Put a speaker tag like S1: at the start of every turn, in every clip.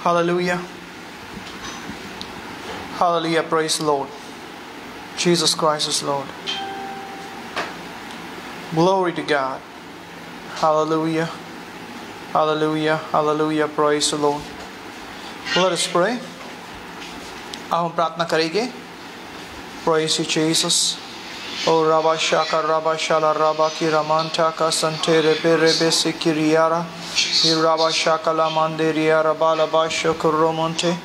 S1: Hallelujah. Hallelujah. Praise the Lord. Jesus Christ is Lord. Glory to God. Hallelujah. Hallelujah. Hallelujah. Praise the Lord. Let us pray. हम प्रार्थना करेंगे. Praise you, Jesus. O Rabba Shaka Rabba Shala Rabba Kiramanta Kasante Rebe Rebe Sikiriara. Rabba Shaka La Manderia Rabba Laba Shokoromonte.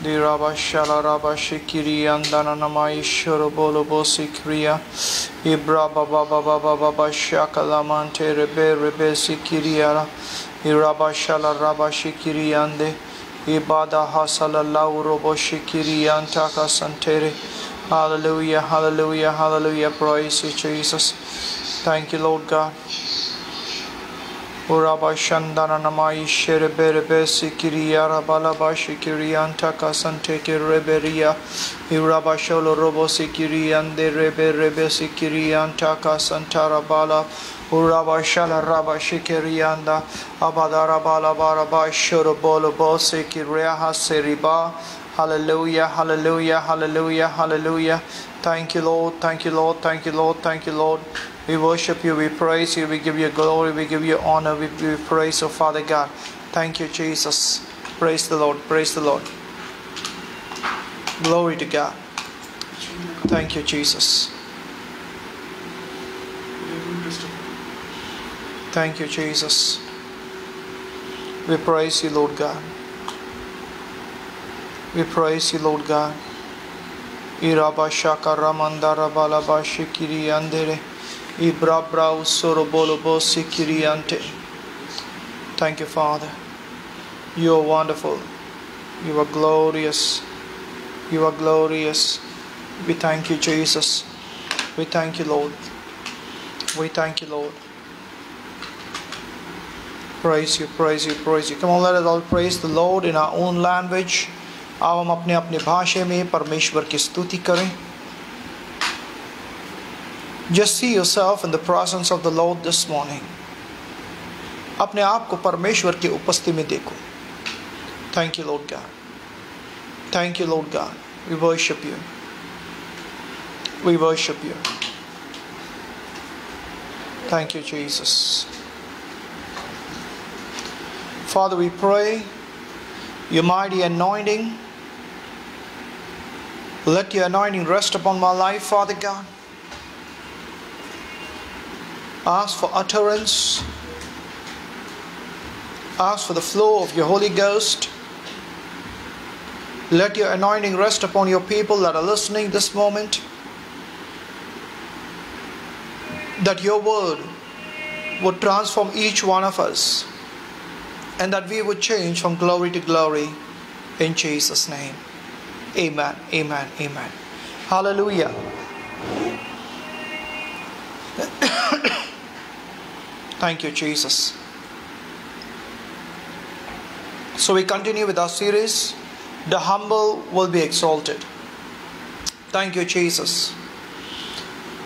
S1: Di Rabba Shala Rabba Shikiri Andana Namai Shoro Bolo Bosi Kriya. Ibra Baba Baba Baba Shaka La Mante Rebe Rebe Sikiriara. Iraba Shala Rabba Shikiri Ande. Ibada Hasala Laurobo Shikiri Antaka Santere. Hallelujah, hallelujah, hallelujah. Praise you, Jesus. Thank you, Lord God. Uraba Shandana Namai Shereberebe Sikiriya Rabalaba Shikiri Antaka Santeke Reberia. Iraba Sholo Robo Sikiri Ande Rebe Rebe Sikiri Antaka Santara Bala. Uraba Shala Rabba Shikirianda Abadara Bala Baraba Shorobolo Bosekiria Haseriba. Hallelujah, hallelujah, hallelujah, hallelujah. Thank you, Lord, thank you, Lord, thank you, Lord, thank you, Lord. We worship you, we praise you, we give you glory, we give you honor, we praise you, Father God. Thank you, Jesus. Praise the Lord, praise the Lord. Glory to God. Thank you, Jesus. Thank you, Jesus. We praise you, Lord God. We praise you, Lord God. Iraba Shaka Ramandara Balaba Shikiri Andere. Ibra Brau Sorobolobo Sikiri Ante. Thank you, Father. You are wonderful. You are glorious. You are glorious. We thank you, Jesus. We thank you, Lord. We thank you, Lord. Praise you, praise you, praise you. Come on, let us all praise the Lord in our own language. आओ हम अपने अपने भाषा में परमेश्वर की स्तुति करें. Just see yourself in the presence of the Lord this morning. अपने आप को परमेश्वर की उपस्थिति में देखो. Thank you, Lord God. Thank you, Lord God. We worship you. We worship you. Thank you, Jesus. Father, we pray your mighty anointing. Let your anointing rest upon my life, Father God. Ask for utterance. Ask for the flow of your Holy Ghost. Let your anointing rest upon your people that are listening this moment. That your word would transform each one of us. And that we would change from glory to glory. In Jesus' name. Amen, amen, amen. Hallelujah. Thank you, Jesus. So we continue with our series, The Humble Will Be Exalted. Thank you, Jesus.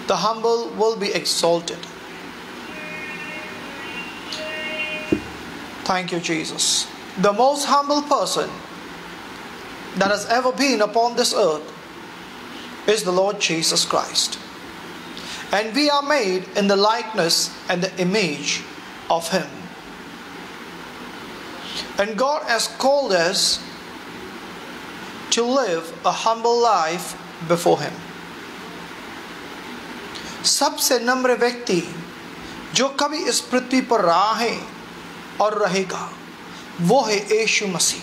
S1: The humble will be exalted. Thank you, Jesus. The most humble person that has ever been upon this earth is the Lord Jesus Christ. And we are made in the likeness and the image of Him. And God has called us to live a humble life before Him. सबसे नम्र व्यक्ति जो कभी इस पृथ्वी पर रहा है और रहेगा वो है यीशु मसीह.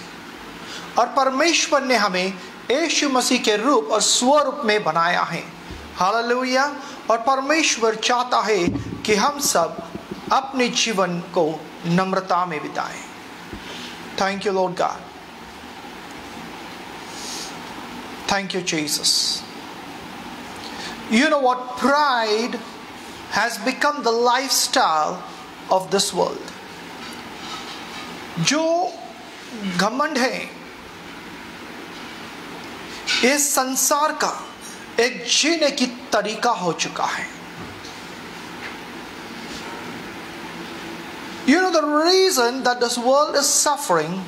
S1: और परमेश्वर ने हमें यीशु मसीह के रूप और स्वरूप में बनाया है. हालेलुया. और परमेश्वर चाहता है कि हम सब अपने जीवन को नम्रता में बिताएं. Thank you Lord God. Thank you Jesus. You know what? Pride has become the lifestyle of this world. जो घमंड है इस संसार का, एक जीने की तरीका हो चुका है। You know, the reason that this world is suffering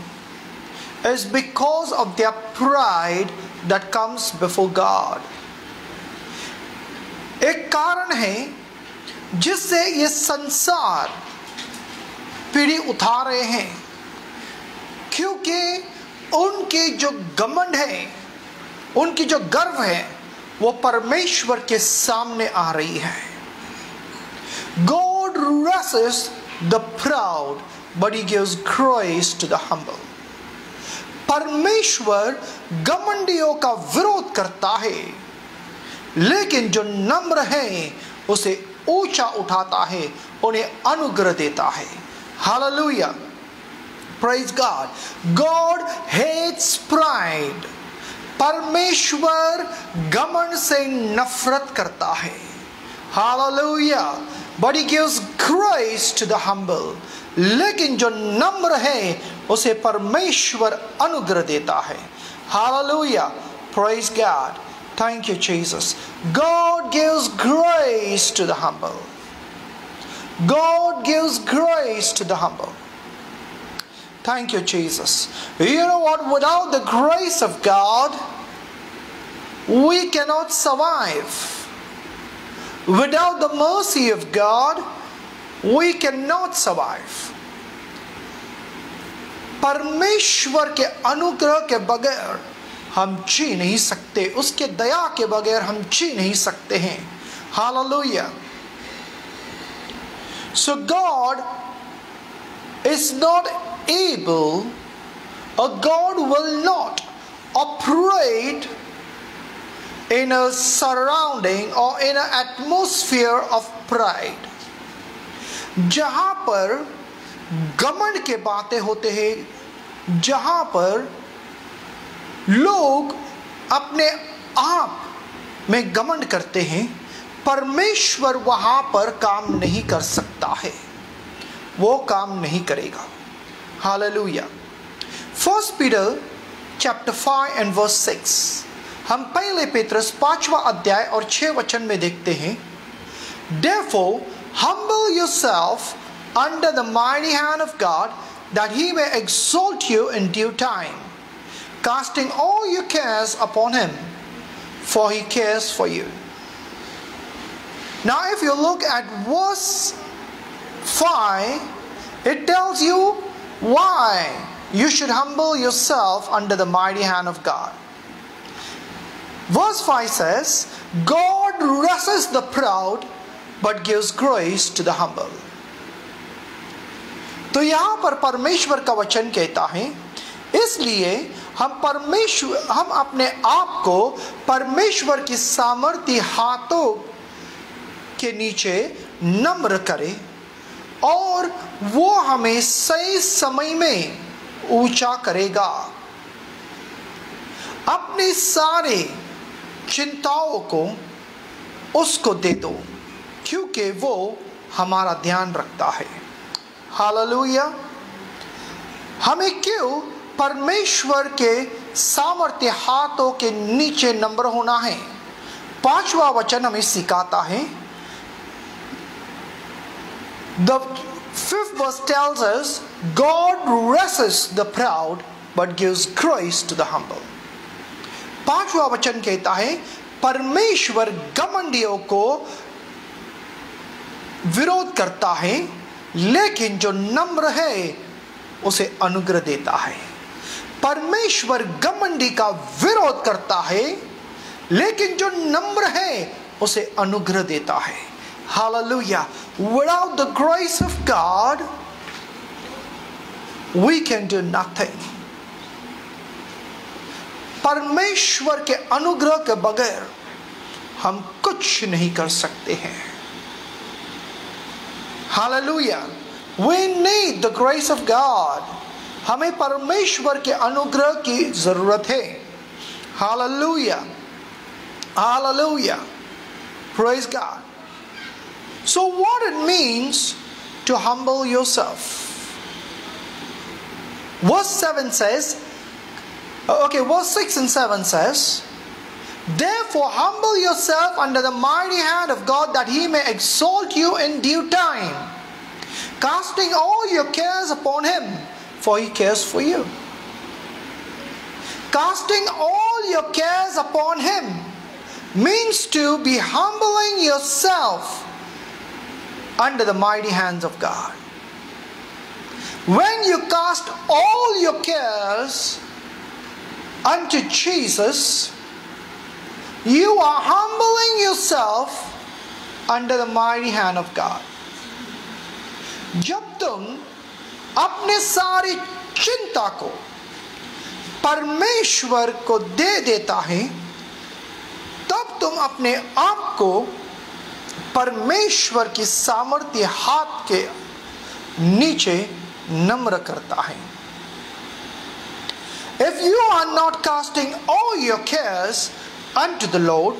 S1: is because of their pride that comes before God. एक कारण है जिससे ये संसार पीढ़ी उठा रहे हैं, क्योंकि उनकी जो घमंड है, उनकी जो गर्व है, वो परमेश्वर के सामने आ रही है। God resists the proud, but he gives grace to the humble. परमेश्वर घमंडियों का विरोध करता है, लेकिन जो नम्र है उसे ऊंचा उठाता है, उन्हें अनुग्रह देता है। Hallelujah, praise God. God hates pride. परमेश्वर घमंड से नफरत करता है। Hallelujah, but he gives grace to the humble. लेकिन जो नम्र है उसे परमेश्वर अनुग्रह देता है। Hallelujah, praise God. Thank you, Jesus. God gives grace to the humble. God gives grace to the humble. Thank you, Jesus. You know what? Without the grace of God, we cannot survive. Without the mercy of God, we cannot survive. परमेश्वर के अनुग्रह के बगैर हम जी नहीं सकते, उसके दया के बगैर हम जी नहीं सकते हैं। Hallelujah. So God is not able, or God will not operate in a surrounding or in an atmosphere of pride. जहां पर घमंड के बातें होते हैं, जहां पर लोग अपने आप में घमंड करते हैं, परमेश्वर वहां पर काम नहीं कर सकता है, वो काम नहीं करेगा। Hallelujah. 1 Peter chapter 5 and verse 6, हम पहले पेत्रस 5वां अध्याय और 6 वचन में देखते हैं, Therefore humble yourself under the mighty hand of God, that he may exalt you in due time, casting all your cares upon him, for he cares for you. Now if you look at verse 5, it tells you why you should humble yourself under the mighty hand of God. Verse 5 says, God resists the proud, but gives grace to the humble. तो यहां पर परमेश्वर का वचन कहता है, इसलिए हम अपने आप को परमेश्वर की सामर्थी हाथों के नीचे नम्र करें, और वो हमें सही समय में ऊंचा करेगा। अपनी सारे चिंताओं को उसको दे दो, क्योंकि वो हमारा ध्यान रखता है। हालेलुया। हमें क्यों परमेश्वर के सामर्थ्य हाथों के नीचे नम्र होना है? 5वां वचन हमें सिखाता है, The 5th verse tells us, God resists the proud, but gives grace to the humble. 5वां वचन कहता है, परमेश्वर घमंडियों को विरोध करता है, लेकिन जो नम्र है उसे अनुग्रह देता है। परमेश्वर घमंडी का विरोध करता है, लेकिन जो नम्र है उसे अनुग्रह देता है। Hallelujah. Without the grace of God, we can do nothing. परमेश्वर के अनुग्रह के बगैर हम कुछ नहीं कर सकते हैं। Hallelujah. We need the grace of God. हमें परमेश्वर के अनुग्रह की जरूरत है। Hallelujah. Hallelujah. Praise God. So what it means to humble yourself? Verse 7 says, verse 6 and 7 says, Therefore humble yourself under the mighty hand of God, that he may exalt you in due time, casting all your cares upon him, for he cares for you. Casting all your cares upon him means to be humbling yourself under the mighty hands of God. When you cast all your cares unto Jesus, you are humbling yourself under the mighty hand of God. जब तुम अपने सारी चिंता को परमेश्वर को दे देता है, तब तुम अपने आप को परमेश्वर की सामर्थ्य हाथ के नीचे नम्र करता है. If you are not casting all your cares unto the Lord,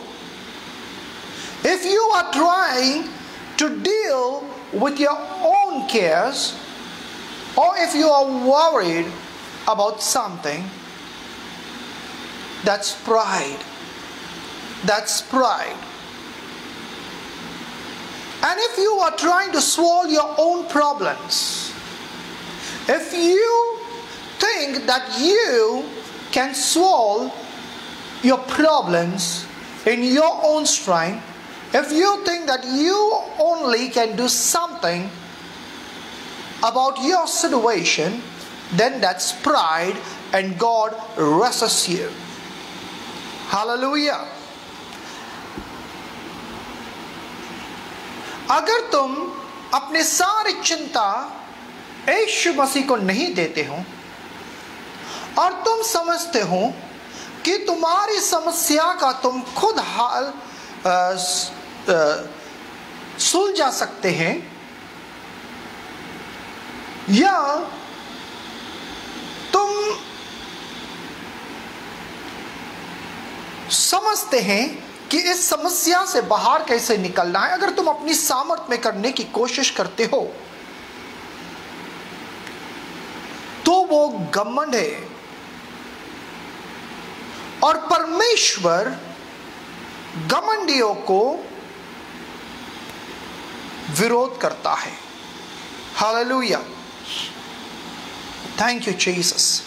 S1: if you are trying to deal with your own cares, or if you are worried about something, that's pride. That's pride. And if you are trying to solve your own problems, if you think that you can solve your problems in your own strength, if you think that you only can do something about your situation, then that's pride, and God resists you. Hallelujah. अगर तुम अपने सारी चिंता यीशु मसीह को नहीं देते हो और तुम समझते हो कि तुम्हारी समस्या का तुम खुद हल सुलझा सकते हैं, या तुम समझते हैं कि इस समस्या से बाहर कैसे निकलना है, अगर तुम अपनी सामर्थ्य में करने की कोशिश करते हो, तो वो घमंड है. और परमेश्वर घमंडियों को विरोध करता है. Hallelujah. Thank you Jesus.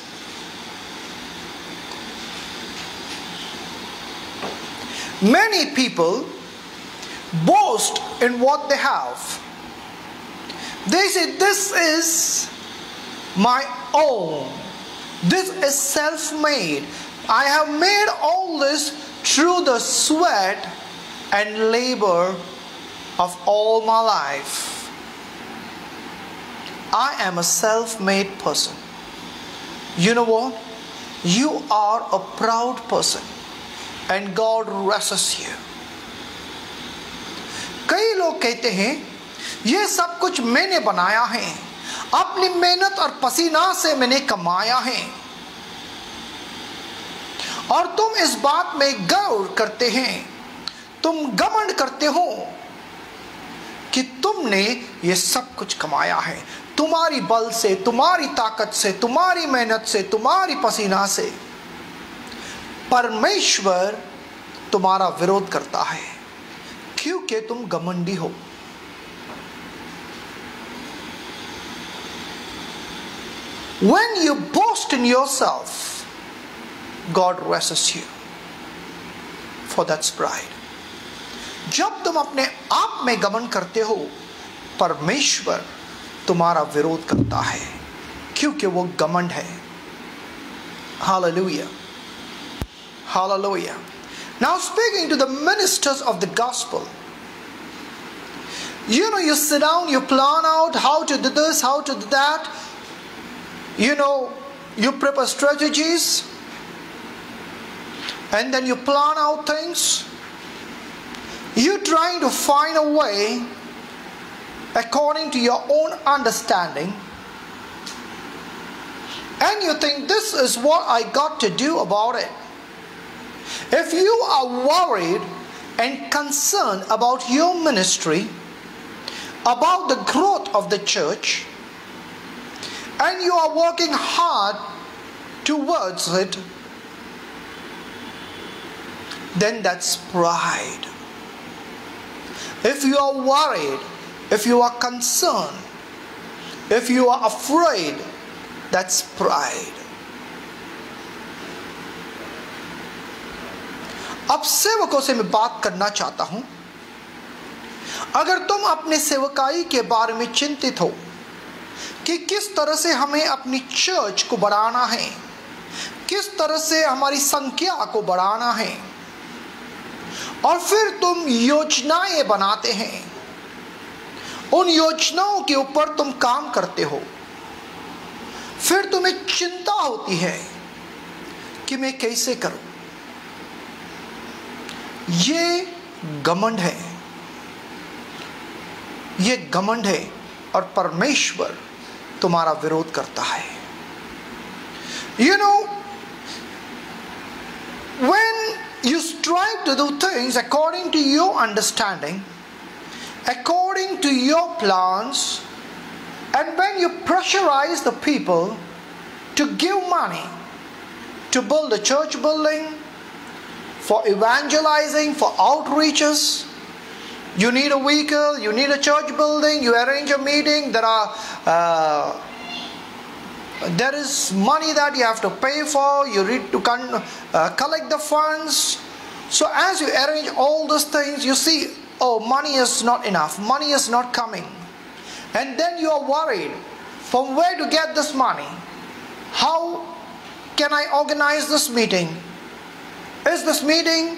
S1: Many people boast in what they have. They say, this is my own. This is self-made. I have made all this through the sweat and labor of all my life. I am a self-made person. You know what? You are a proud person, and God resists you. कई लोग कहते हैं ये सब कुछ मैंने बनाया है, अपनी मेहनत और पसीना से मैंने कमाया है, और तुम इस बात में गौर करते हैं, तुम घमंड करते हो कि तुमने ये सब कुछ कमाया है, तुम्हारी बल से, तुम्हारी ताकत से, तुम्हारी मेहनत से, तुम्हारी पसीना से. परमेश्वर तुम्हारा विरोध करता है क्योंकि तुम घमंडी हो. When you boast in yourself, God resists you, for that's pride. जब तुम अपने आप में घमंड करते हो, परमेश्वर तुम्हारा विरोध करता है क्योंकि वो घमंड है. Hallelujah. Hallelujah. Now speaking to the ministers of the gospel, you sit down, you plan out how to do this, how to do that. You prepare strategies, and then you plan out things. You're trying to find a way according to your own understanding, and you think this is what I got to do about it. If you are worried and concerned about your ministry, about the growth of the church, and you are working hard towards it, then that's pride. If you are worried, if you are concerned, if you are afraid, that's pride. अब सेवकों से मैं बात करना चाहता हूं। अगर तुम अपने सेवकाई के बारे में चिंतित हो कि किस तरह से हमें अपनी चर्च को बढ़ाना है, किस तरह से हमारी संख्या को बढ़ाना है, और फिर तुम योजनाएं बनाते हैं, उन योजनाओं के ऊपर तुम काम करते हो, फिर तुम्हें चिंता होती है कि मैं कैसे करूं। ये घमंड है, ये घमंड है, और परमेश्वर तुम्हारा विरोध करता है। You know, when you strive to do things according to your understanding, according to your plans, and when you pressurize the people to give money to build a church building, for evangelizing, for outreaches, you need a vehicle, you need a church building, you arrange a meeting, there is money that you have to pay for, you need to collect the funds. So as you arrange all those things, you see, oh, money is not enough, money is not coming. And then you are worried, from where to get this money? How can I organize this meeting? Is this meeting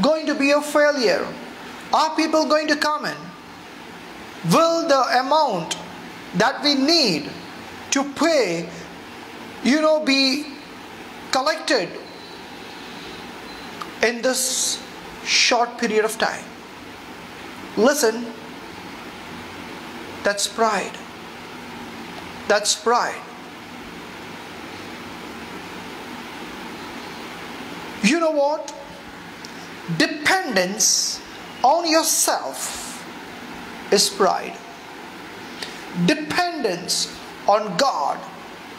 S1: going to be a failure? Are people going to come in? Will the amount that we need to pay, be collected in this short period of time? Listen, that's pride. That's pride. You know what? Dependence on yourself is pride. Dependence on God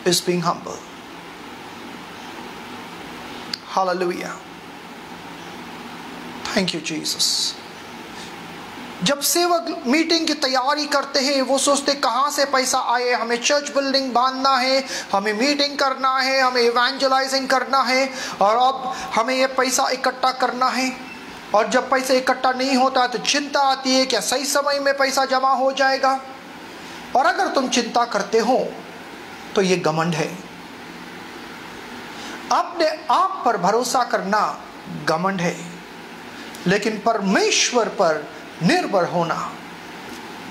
S1: is being humble. Hallelujah. Thank you, Jesus. जब सेवक meeting की तैयारी करते हैं, वो सोचते कहाँ से पैसा आए, हमें चर्च बिल्डिंग बांधना है, हमें मीटिंग करना है, हमें इवेंजलाइजिंग करना है, और अब हमें ये पैसा इकट्ठा करना है। और जब पैसा इकट्ठा नहीं होता तो चिंता आती है क्या सही समय में पैसा जमा हो जाएगा। और अगर तुम चिंता करते हो तो ये घमंड है। अपने आप पर भरोसा करना घमंड है, लेकिन परमेश्वर पर निर्भर होना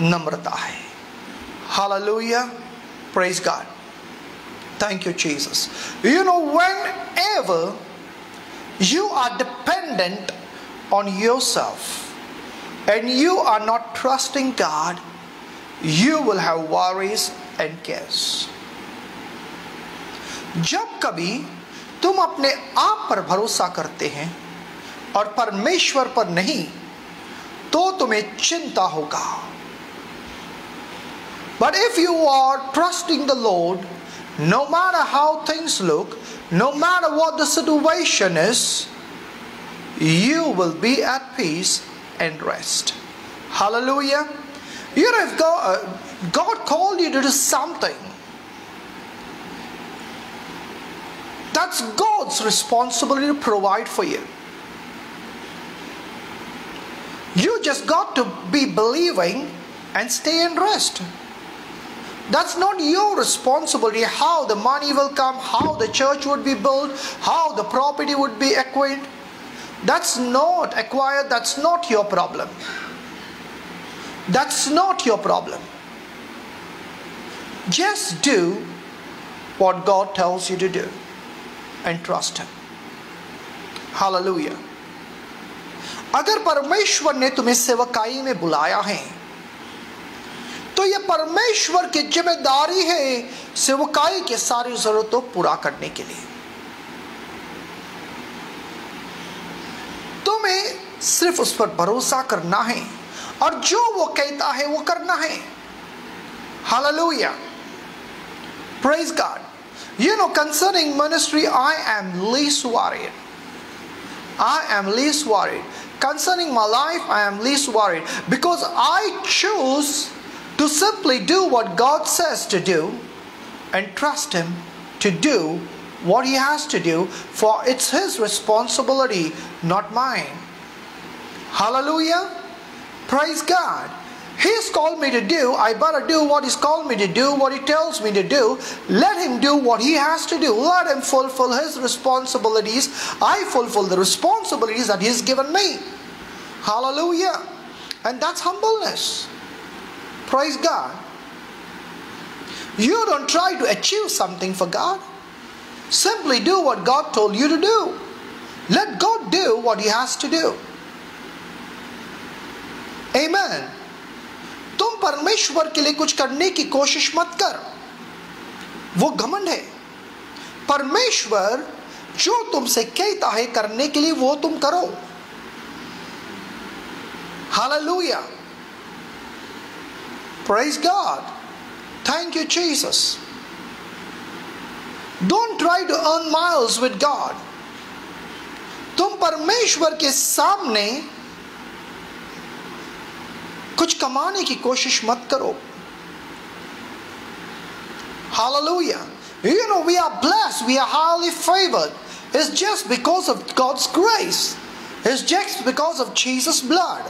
S1: नम्रता है। Hallelujah. Praise God. Thank you, Jesus. You know, whenever you are dependent on yourself and you are not trusting God, you will have worries and cares. जब कभी तुम अपने आप पर भरोसा करते हैं और परमेश्वर पर नहीं, तो तुम्हें चिंता होगा। But if you are trusting the Lord, no matter how things look, no matter what the situation is, you will be at peace and rest. Hallelujah. You know, if God called you to do something, that's God's responsibility to provide for you. You just got to be believing and stay in rest. That's not your responsibility, how the money will come, how the church would be built, how the property would be acquired. That's not acquired, that's not your problem. That's not your problem. Just do what God tells you to do and trust Him. Hallelujah. अगर परमेश्वर ने तुम्हें सेवकाई में बुलाया है, तो यह परमेश्वर की जिम्मेदारी है सेवकाई के सारी जरूरतों पूरा करने के लिए। तुम्हें सिर्फ उस पर भरोसा करना है और जो वो कहता है वो करना है। Hallelujah. Praise God. You know, concerning ministry, I am least worried. I am least worried. Concerning my life, I am least worried because I choose to simply do what God says to do and trust Him to do what He has to do, for it's His responsibility, not mine. Hallelujah. Praise God. He's called me to do, I better do what He's called me to do, what He tells me to do. Let Him do what He has to do. Let Him fulfill His responsibilities. I fulfill the responsibilities that He's given me. Hallelujah. And that's humbleness. Praise God. You don't try to achieve something for God. Simply do what God told you to do. Let God do what He has to do. Amen. तुम परमेश्वर के लिए कुछ करने की कोशिश मत कर, वो घमंड है। परमेश्वर जो तुमसे कहता है करने के लिए वो तुम करो। Hallelujah. Praise God. Thank you, Jesus. Don't try to earn miles with God. तुम परमेश्वर के सामने कुछ कमाने की कोशिश मत करो। Hallelujah. You know, we are blessed, we are highly favored. It's just because of God's grace. It's just because of Jesus' blood.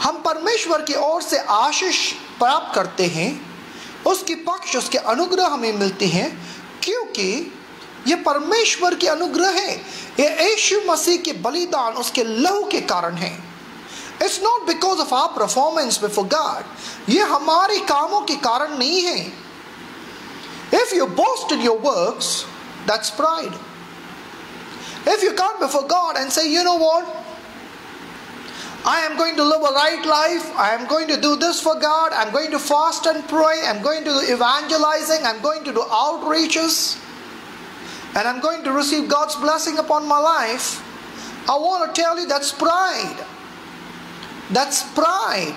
S1: हम परमेश्वर की ओर से आशीष प्राप्त करते हैं, उसकी पक्ष, उसके अनुग्रह हमें मिलते हैं, क्योंकि ये परमेश्वर के अनुग्रह है। ये यीशु मसीह के बलिदान, उसके लहू के कारण है। It's not because of our performance before God. ये हमारे कामों के कारण नहीं है। If you boast in your works, that's pride. If you come before God and say, you know what, I am going to live a right life, I am going to do this for God, I'm going to fast and pray, I'm going to do evangelizing, I'm going to do outreaches, and I'm going to receive God's blessing upon my life, I want to tell you that's pride. That's pride.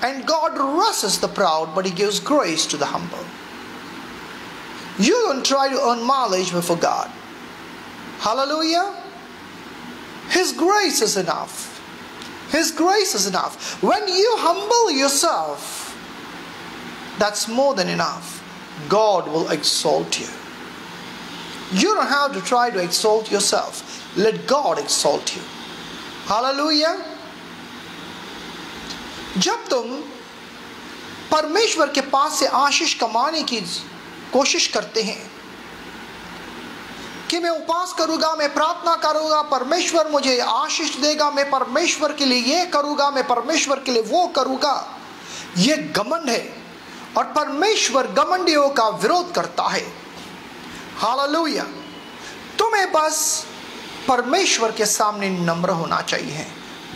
S1: And God resists the proud, but He gives grace to the humble. You don't try to earn mileage before God. Hallelujah. His grace is enough. His grace is enough. When you humble yourself, that's more than enough. God will exalt you. You don't have to try to exalt yourself. Let God exalt you. Hallelujah. जब तुम परमेश्वर के पास से आशीष कमाने की कोशिश करते हैं कि मैं उपवास करूंगा, मैं प्रार्थना करूंगा, परमेश्वर मुझे आशीष देगा, मैं परमेश्वर के लिए ये करूंगा, मैं परमेश्वर के लिए वो करूंगा, ये घमंड है और परमेश्वर घमंडियों का विरोध करता है। हालेलुया। तुम्हें बस परमेश्वर के सामने नम्र होना चाहिए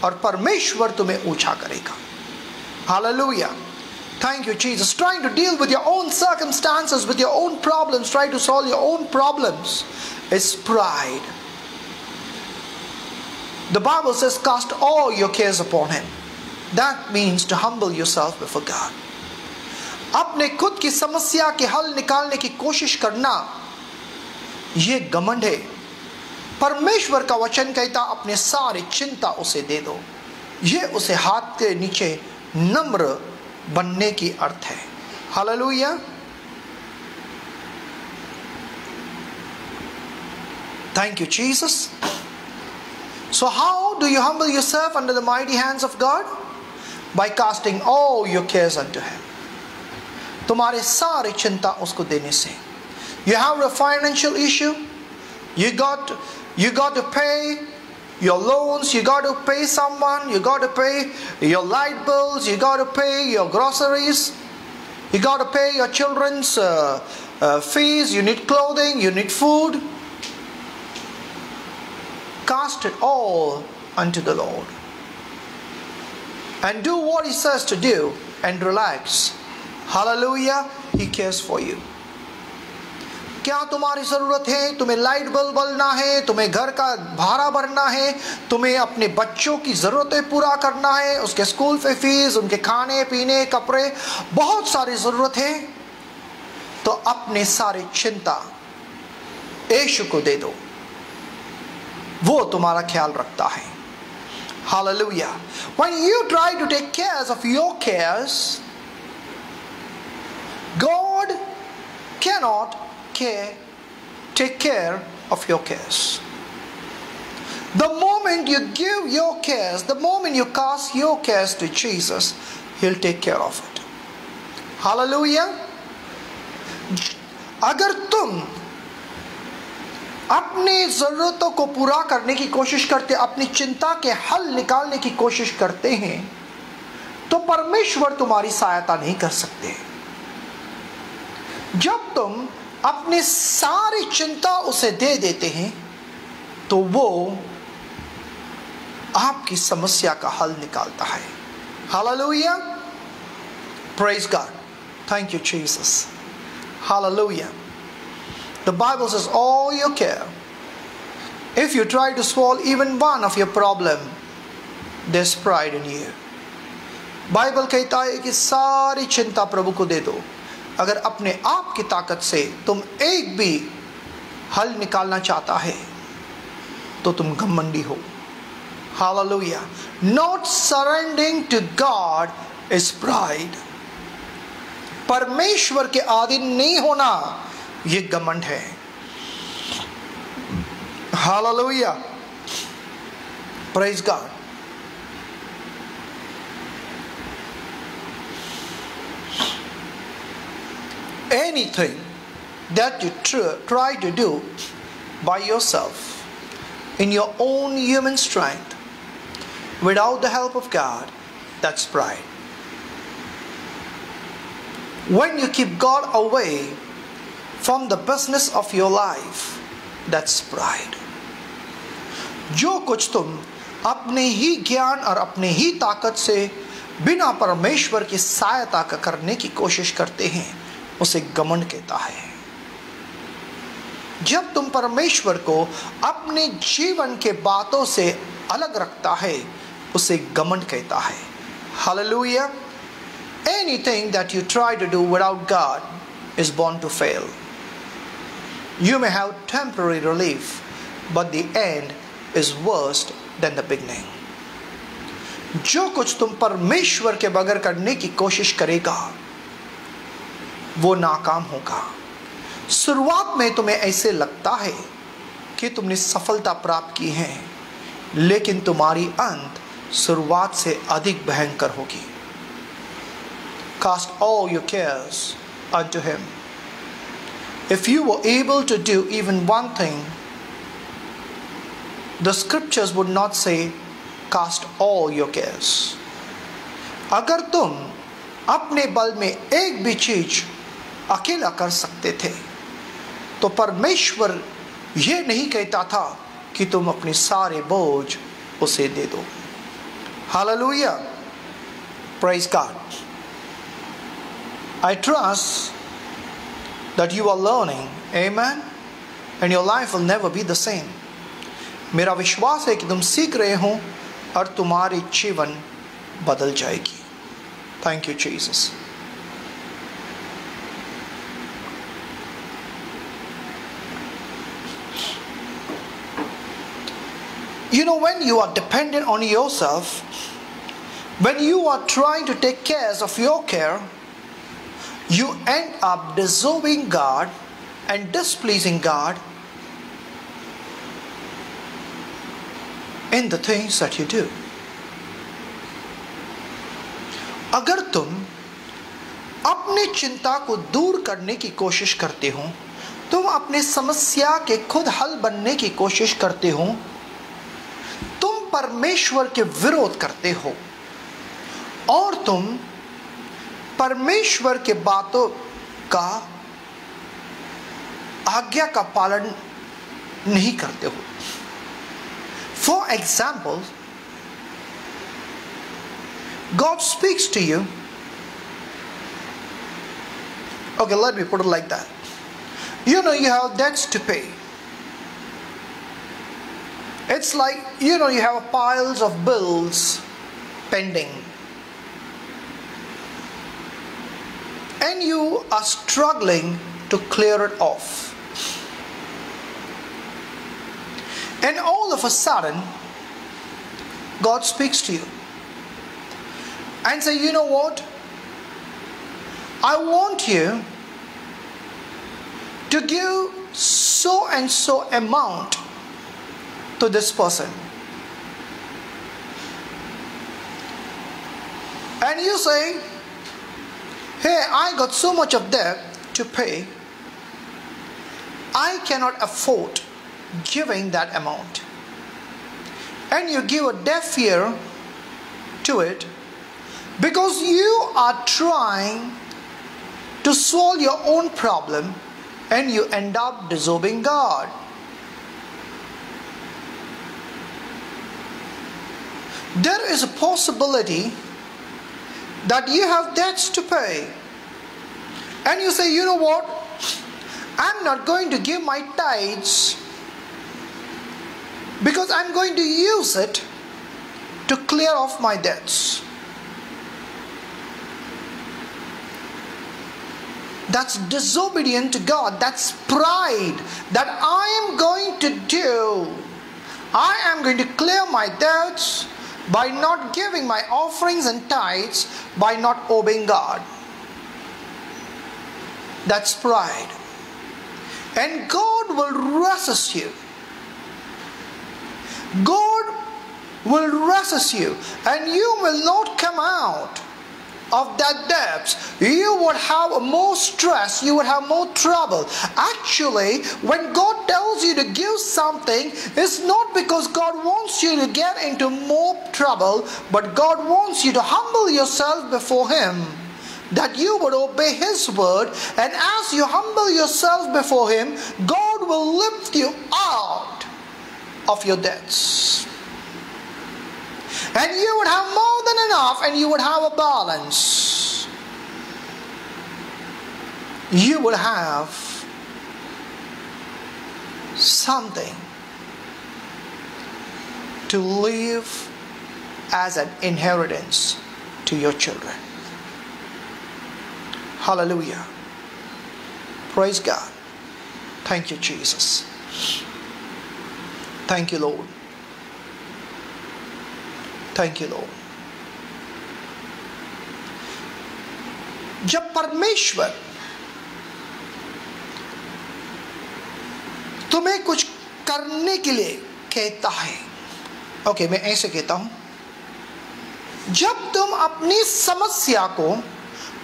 S1: और परमेश्वर तुम्हें ऊंचा करेगा। Hallelujah. Thank you, Jesus. Trying to deal with your own circumstances, with your own problems, try to solve your own problems is pride. The Bible says, cast all your cares upon Him. That means to humble yourself before God. अपने खुद की समस्या के हल निकालने की कोशिश करना, ये घमंड है। परमेश्वर का वचन कहता, अपने सारी चिंता उसे दे दो। ये उसे हाथ के नीचे नम्र बनने की अर्थ है। Hallelujah. Thank you, Jesus. So how do you humble yourself under the mighty hands of God? By casting all your cares unto Him. तुम्हारे सारी चिंता उसको देने से। You have a financial issue, you got to pay your loans, you got to pay someone, you got to pay your light bills, you got to pay your groceries, you got to pay your children's fees, you need clothing, you need food. Cast it all unto the Lord and do what He says to do and relax. Hallelujah. He cares for you. क्या तुम्हारी ज़रूरत है? तुम्हें light bill भरना है, तुम्हें घर का भाड़ा भरना है, तुम्हें अपने बच्चों की ज़रूरतें पूरा करना है, उसके स्कूल फीस, उनके खाने पीने कपड़े, बहुत सारी ज़रूरत है। तो अपने सारी चिंता यीशु को दे दो। वो तुम्हारा ख्याल रखता है। Hallelujah. When you try to take care of your cares, God cannot take care of your cares. The moment you give your cares, the moment you cast your cares to Jesus, He'll take care of it. Hallelujah. अगर तुम अपनी जरूरतों को पूरा करने की कोशिश करते, अपनी चिंता के हल निकालने की कोशिश करते हैं, तो परमेश्वर तुम्हारी सहायता नहीं कर सकते। जब तुम अपनी सारी चिंता उसे दे देते हैं, तो वो आपकी समस्या का हल निकालता है। Hallelujah. Praise God. Thank you, Jesus. Hallelujah. The Bible says all your care, if you try to solve even one of your problem, there's pride in you. Bible कहता है कि सारी चिंता प्रभु को दे दो। अगर अपने आप की ताकत से तुम एक भी हल निकालना चाहता है, तो तुम घमंडी हो। Hallelujah. Not surrendering to God is pride. परमेश्वर के अधीन नहीं होना, ये घमंड है। Hallelujah. Praise God. Anything that you try to do by yourself in your own human strength without the help of God, that's pride. When you keep God away from the business of your life, that's pride. जो कुछ तुम अपने ही ज्ञान और अपने ही ताकत से बिना परमेश्वर की सहायता का करने की कोशिश करते हैं, उसे घमंड कहता है। जब तुम परमेश्वर को अपने जीवन के बातों से अलग रखता है, उसे घमंड कहता है। Hallelujah. Anything that you try to do without God is born to fail. You may have temporary relief, but the end is worse than the beginning. जो कुछ तुम परमेश्वर के बगैर करने की कोशिश करेगा, वो नाकाम होगा। शुरुआत में तुम्हें ऐसे लगता है कि तुमने सफलता प्राप्त की है, लेकिन तुम्हारी अंत शुरुआत से अधिक भयंकर होगी। Cast all your cares unto Him. If you were able to do even one thing, the scriptures would not say, cast all your cares. अगर तुम अपने बल में एक भी चीज अकेला कर सकते थे, तो परमेश्वर यह नहीं कहता था कि तुम अपने सारे बोझ उसे दे दो। Hallelujah. Praise God. I trust that you are learning, amen, and your life will never be the same. मेरा विश्वास है कि तुम सीख रहे हो और तुम्हारी जीवन बदल जाएगी। Thank you, Jesus. You know, when you are dependent on yourself, when you are trying to take care of your care, you end up disobeying God and displeasing God in the things that you do. अगर तुम अपनी चिंता को दूर करने की कोशिश करते हो, तुम अपनी समस्या के खुद हल बनने की कोशिश करते हो, तुम परमेश्वर के विरोध करते हो और तुम परमेश्वर के बातों का आज्ञा का पालन नहीं करते हो। For example, God speaks to you. Okay, let me put it like that. You know, you have debts to pay. It's like, you know, you have piles of bills pending. And you are struggling to clear it off. And all of a sudden, God speaks to you and say, you know what? I want you to give so and so amount to this person. And you say, hey, I got so much of debt to pay. I cannot afford giving that amount. And you give a deaf ear to it because you are trying to solve your own problem and you end up disobeying God. There is a possibility that you have debts to pay and you say, you know what, I'm not going to give my tithes because I'm going to use it to clear off my debts. That's disobedient to God. That's pride that I am going to clear my debts by not giving my offerings and tithes, by not obeying God. That's pride. And God will resist you. God will resist you, and you will not come out of that depths. You would have more stress, you would have more trouble. Actually, when God tells you to give something, it's not because God wants you to get into more trouble, but God wants you to humble yourself before Him, that you would obey His word. And as you humble yourself before Him, God will lift you out of your debts. And you would have more than enough, and you would have a balance. You would have something to leave as an inheritance to your children. Hallelujah. Praise God. Thank you, Jesus. Thank you, Lord. Thank you, Lord. जब परमेश्वर तुम्हें कुछ करने के लिए कहता है, okay, मैं ऐसे कहता हूं, जब तुम अपनी समस्या को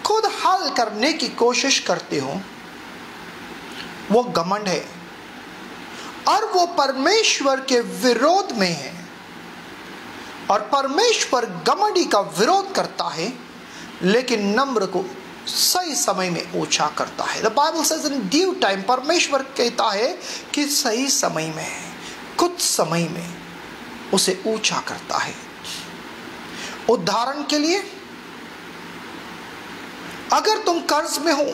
S1: खुद हल करने की कोशिश करते हो, वो घमंड है और वो परमेश्वर के विरोध में है। और परमेश्वर घमंडी का विरोध करता है, लेकिन नम्र को सही समय में ऊंचा करता है। The Bible says in due time, परमेश्वर कहता है कि सही समय में, कुछ समय में उसे ऊंचा करता है। उदाहरण के लिए, अगर तुम कर्ज में हो,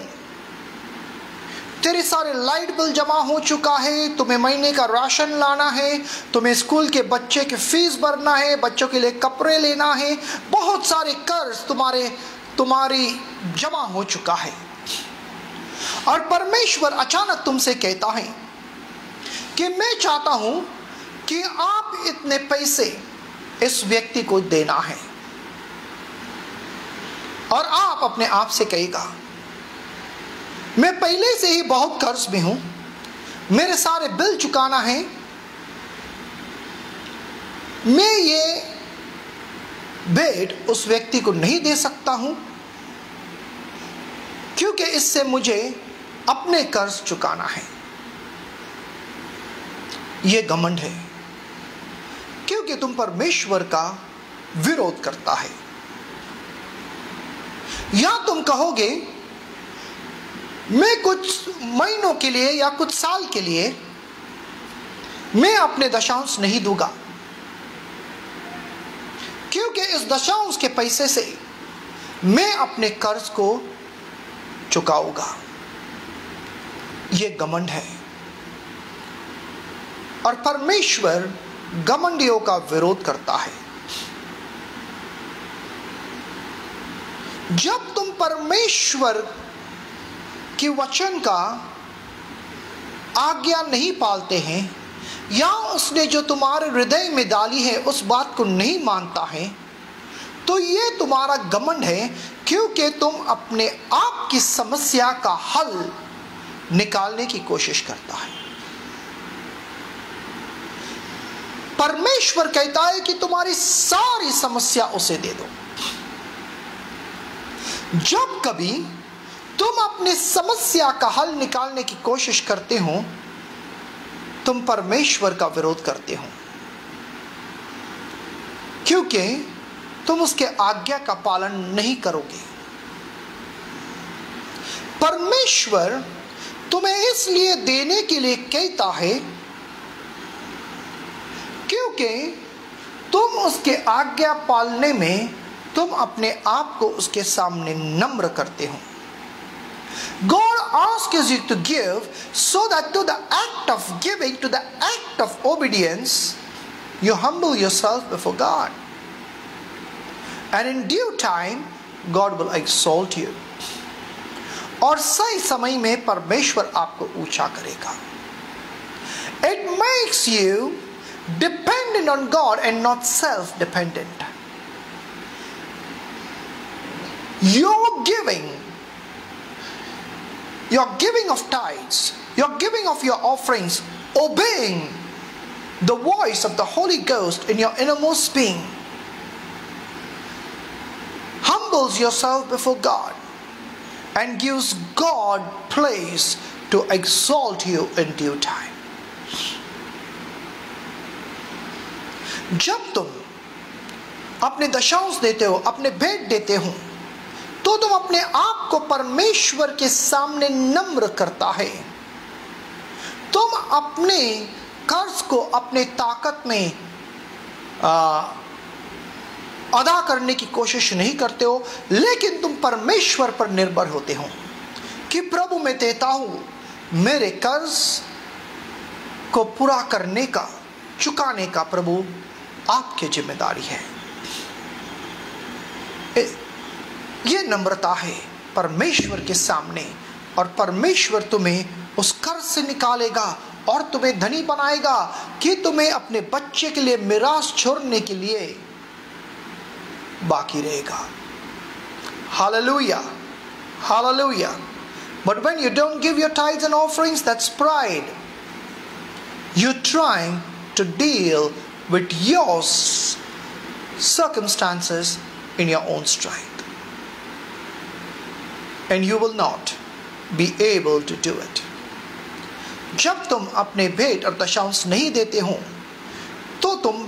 S1: तेरे सारे लाइट बिल जमा हो चुका है, तुम्हें महीने का राशन लाना है, तुम्हें स्कूल के बच्चे की फीस भरना है, बच्चों के लिए कपड़े लेना है, बहुत सारे कर्ज तुम्हारी जमा हो चुका है। और परमेश्वर अचानक तुमसे कहता है कि मैं चाहता हूं कि आप इतने पैसे इस व्यक्ति को देना है। और आप अपने आप से कहेगा, मैं पहले से ही बहुत कर्ज में हूं, मेरे सारे बिल चुकाना है, मैं ये भेंट उस व्यक्ति को नहीं दे सकता हूं, क्योंकि इससे मुझे अपने कर्ज चुकाना है। ये घमंड है, क्योंकि तुम परमेश्वर का विरोध करता है। या तुम कहोगे, मैं कुछ महीनों के लिए या कुछ साल के लिए मैं अपने दशांश नहीं दूंगा, क्योंकि इस दशांश के पैसे से मैं अपने कर्ज को चुकाऊंगा। यह घमंड है, और परमेश्वर घमंडियों का विरोध करता है। जब तुम परमेश्वर के वचन का आज्ञा नहीं पालते हैं, या उसने जो तुम्हारे हृदय में डाली है उस बात को नहीं मानता है, तो ये तुम्हारा घमंड है, क्योंकि तुम अपने आप की समस्या का हल निकालने की कोशिश करता है। परमेश्वर कहता है कि तुम्हारी सारी समस्या उसे दे दो। जब कभी तुम अपनी समस्या का हल निकालने की कोशिश करते हो, तुम परमेश्वर का विरोध करते हो, क्योंकि तुम उसके आज्ञा का पालन नहीं करोगे। परमेश्वर तुम्हें इसलिए देने के लिए कहता है क्योंकि तुम उसके आज्ञा पालने में तुम अपने आप को उसके सामने नम्र करते हो। God asks you to give so that to the act of giving, to the act of obedience, you humble yourself before God. And in due time, God will exalt you. और सही समय में परमेश्वर आपको ऊंचा करेगा। It makes you dependent on God and not self-dependent. Your giving of tithes, your giving of your offerings, obeying the voice of the Holy Ghost in your innermost being, humbles yourself before God and gives God place to exalt you in due time. जब तुम अपने दशांश देते हो, अपने भेंट देते हो, तो तुम अपने आप को परमेश्वर के सामने नम्र करता है। तुम अपने कर्ज को अपने ताकत में अदा करने की कोशिश नहीं करते हो, लेकिन तुम परमेश्वर पर निर्भर होते हो कि प्रभु मैं देता हूं, मेरे कर्ज को पूरा करने का, चुकाने का प्रभु आपकी जिम्मेदारी है। ये नम्रता है परमेश्वर के सामने, और परमेश्वर तुम्हें उस कर्ज से निकालेगा और तुम्हें धनी बनाएगा कि तुम्हें अपने बच्चे के लिए मिरास छोड़ने के लिए बाकी रहेगा। Hallelujah, hallelujah. But when you don't give your tithes and offerings, that's pride. You're trying to deal with your circumstances in your own strength, and you will not be able to do it. जब तुम अपने भेंट और दशांश नहीं देते हो, तो तुम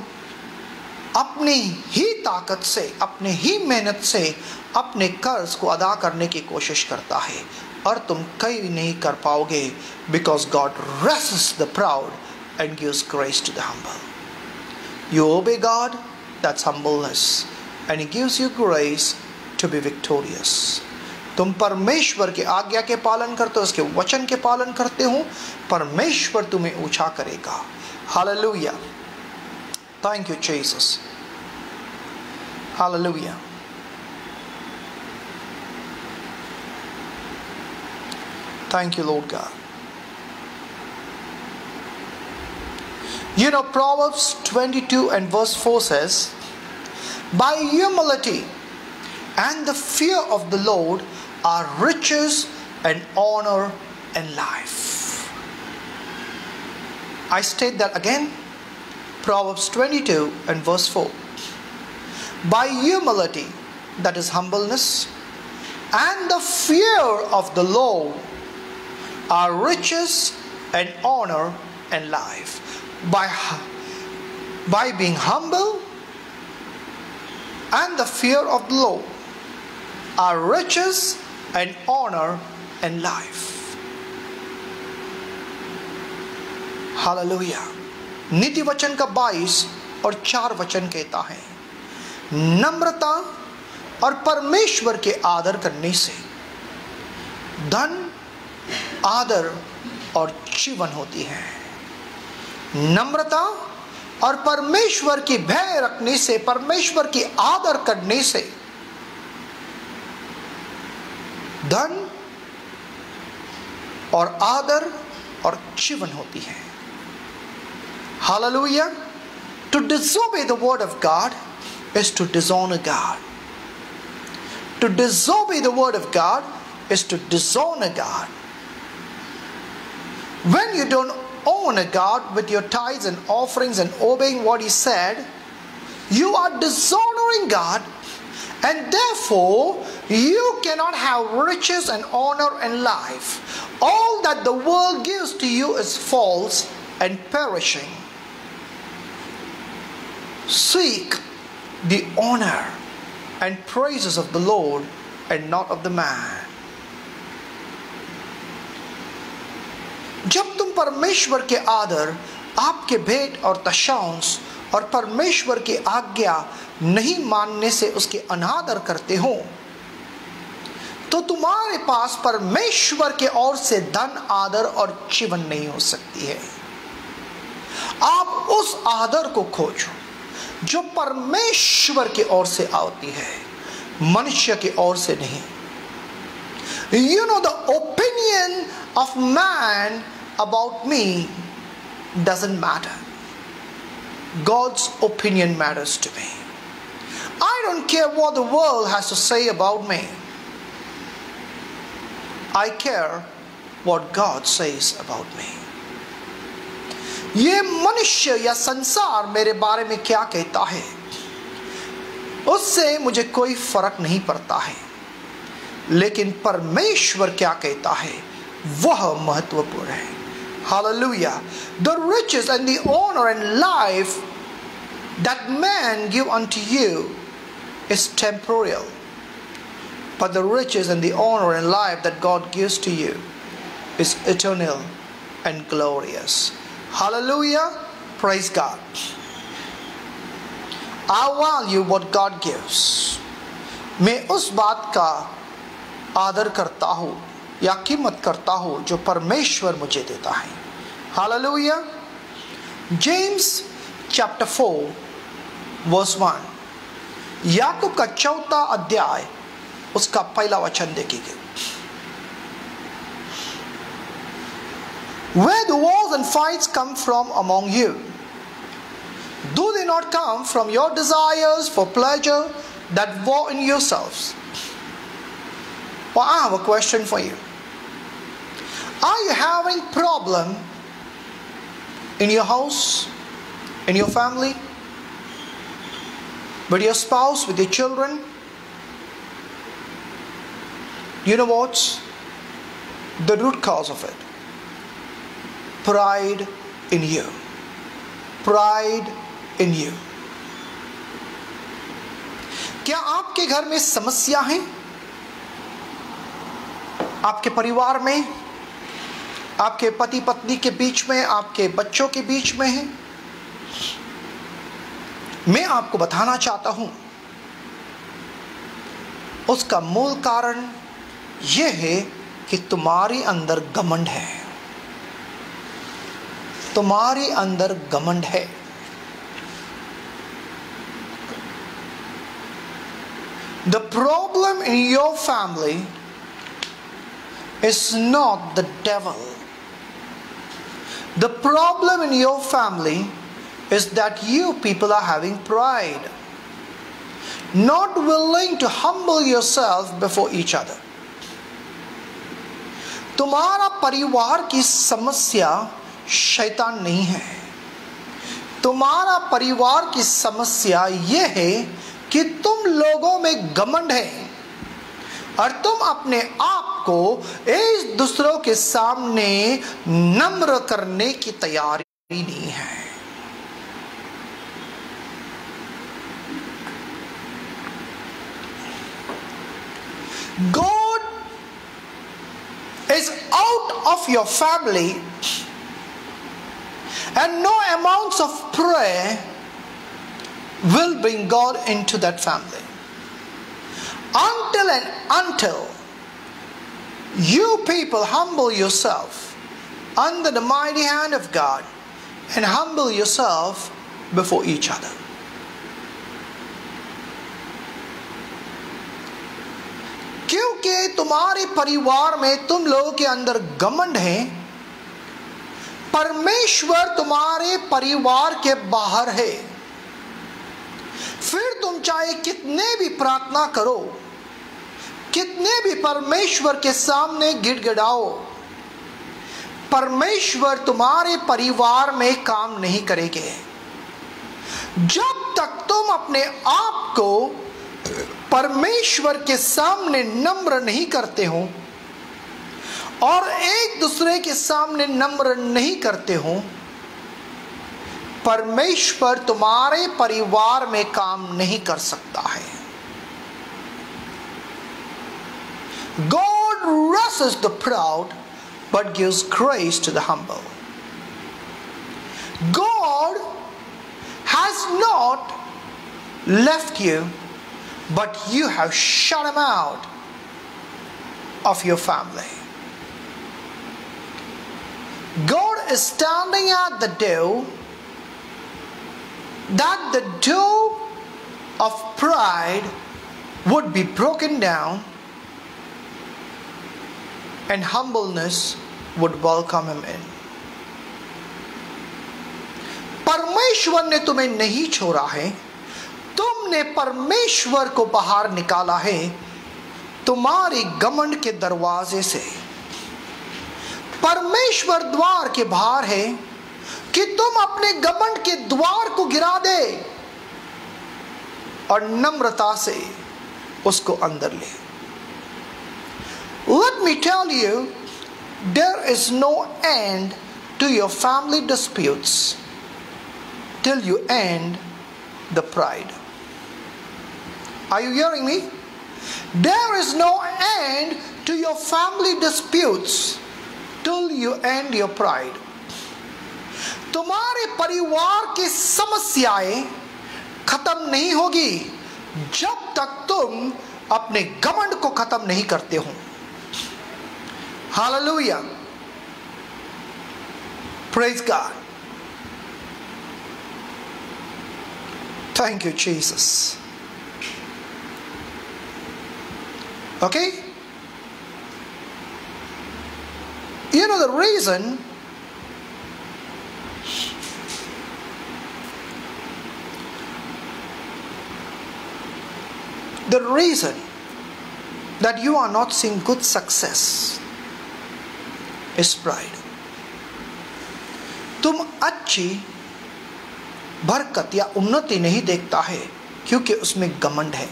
S1: अपनी ही ताकत से, अपने ही मेहनत से अपने कर्ज को अदा करने की कोशिश करता है, और तुम कहीं नहीं कर पाओगे, because God resists the proud and gives grace to the humble. You obey God, that's humbleness, and He gives you grace to be victorious. तुम परमेश्वर के आज्ञा के पालन करते हो, उसके वचन के पालन करते हो, परमेश्वर तुम्हें ऊंचा करेगा। Hallelujah, thank you Jesus, hallelujah. Thank you, Lord God. You know, Proverbs 22 and verse 4 says, by humility and the fear of the Lord are riches and honor and life. I state that again. Proverbs 22 and verse 4. By humility, that is humbleness, and the fear of the Lord are riches and honor and life. By being humble and the fear of the Lord are riches and honor and life. Hallelujah. नीति वचन का 22 और 4 वचन कहता है, नम्रता और परमेश्वर के आदर करने से धन, आदर और जीवन होती है। नम्रता और परमेश्वर की भय रखने से, परमेश्वर की आदर करने से धन और आदर और जीवन होती है। Hallelujah. To disobey the word of God is to dishonor God. To disobey the word of God is to dishonor God. When you don't honor God with your tithes and offerings and obeying what He said, you are dishonoring God, and therefore you cannot have riches and honor and life. All that the world gives to you is false and perishing. Seek the honor and praises of the Lord and not of the man. जब तुम परमेश्वर के आदर, आपके भेंट और दशांश और परमेश्वर की आज्ञा नहीं मानने से उसके अनादर करते हो, तो तुम्हारे पास परमेश्वर के ओर से धन, आदर और जीवन नहीं हो सकती है। आप उस आदर को खोजो जो परमेश्वर की ओर से आती है, मनुष्य की ओर से नहीं। You know, the opinion of man about me doesn't matter. God's opinion matters to me. I don't care what the world has to say about me. I care what God says about me. ये मनुष्य या संसार मेरे बारे में क्या कहता है, उससे मुझे कोई फर्क नहीं पड़ता है, लेकिन परमेश्वर क्या कहता है वह महत्वपूर्ण है। Hallelujah. The riches and the honor and life that man give unto you is temporal, but the riches and the honor and life that God gives to you is eternal and glorious. Hallelujah. Praise God. I value what God gives. मैं उस बात का आदर करता हूँ या कीमत करता हूँ जो परमेश्वर मुझे देता है। Hallelujah. James chapter 4 verse 1, याकूब का 4 अध्याय उसका पहला वचन देखिए। Where do wars and fights come from among you? Do they not come from your desires for pleasure that war in yourselves? Well, I have a question for you. Are you having problem in your house, in your family, with your spouse, with your children? You know what's the root cause of it? Pride in you. Pride in you. क्या आपके घर में समस्या है? आपके परिवार में, आपके पति पत्नी के बीच में, आपके बच्चों के बीच में है? मैं आपको बताना चाहता हूं, उसका मूल कारण यह है कि तुम्हारे अंदर घमंड है। तुम्हारे अंदर घमंड है। The problem in your family is not the devil. The problem in your family is that you people are having pride, not willing to humble yourself before each other. तुम्हारा परिवार की समस्या शैतान नहीं है। तुम्हारा परिवार की समस्या यह है कि तुम लोगों में घमंड है और तुम अपने आप को एक दूसरों के सामने नम्र करने की तैयारी नहीं है। God is out of your family, and no amounts of prayer will bring God into that family. Until you people humble yourself under the mighty hand of God and humble yourself before each other. क्योंकि तुम्हारे परिवार में तुम लोगों के अंदर घमंड है, परमेश्वर तुम्हारे परिवार के बाहर है, फिर तुम चाहे कितने भी प्रार्थना करो, कितने भी परमेश्वर के सामने गिड़गिड़ाओ, परमेश्वर तुम्हारे परिवार में काम नहीं करेंगे जब तक तुम अपने आप को परमेश्वर के सामने नम्र नहीं करते हो और एक दूसरे के सामने नम्र नहीं करते हो। परमेश्वर तुम्हारे परिवार में काम नहीं कर सकता है। God resists the proud but gives grace to the humble. God has not left you, but you have shut him out of your family. God is standing at the door, that the door of pride would be broken down and humbleness would welcome him in. परमेश्वर ने तुम्हें नहीं छोड़ा है, तुमने परमेश्वर को बाहर निकाला है तुम्हारी घमंड के दरवाजे से। परमेश्वर द्वार के बाहर है कि तुम अपने घमंड के द्वार को गिरा दे और नम्रता से उसको अंदर ले। Let me tell you, there is no end to your family disputes till you end the pride. Are you hearing me? There is no end to your family disputes till you end your pride. तुम्हारे परिवार की समस्याएं खत्म नहीं होगी जब तक तुम अपने घमंड को खत्म नहीं करते हो। Hallelujah. Praise God. Thank you, Jesus. Okay? You know the reason that you are not seeing good success is pride. तुम अच्छी बरकत या उन्नति नहीं देखता है क्योंकि उसमें घमंड है।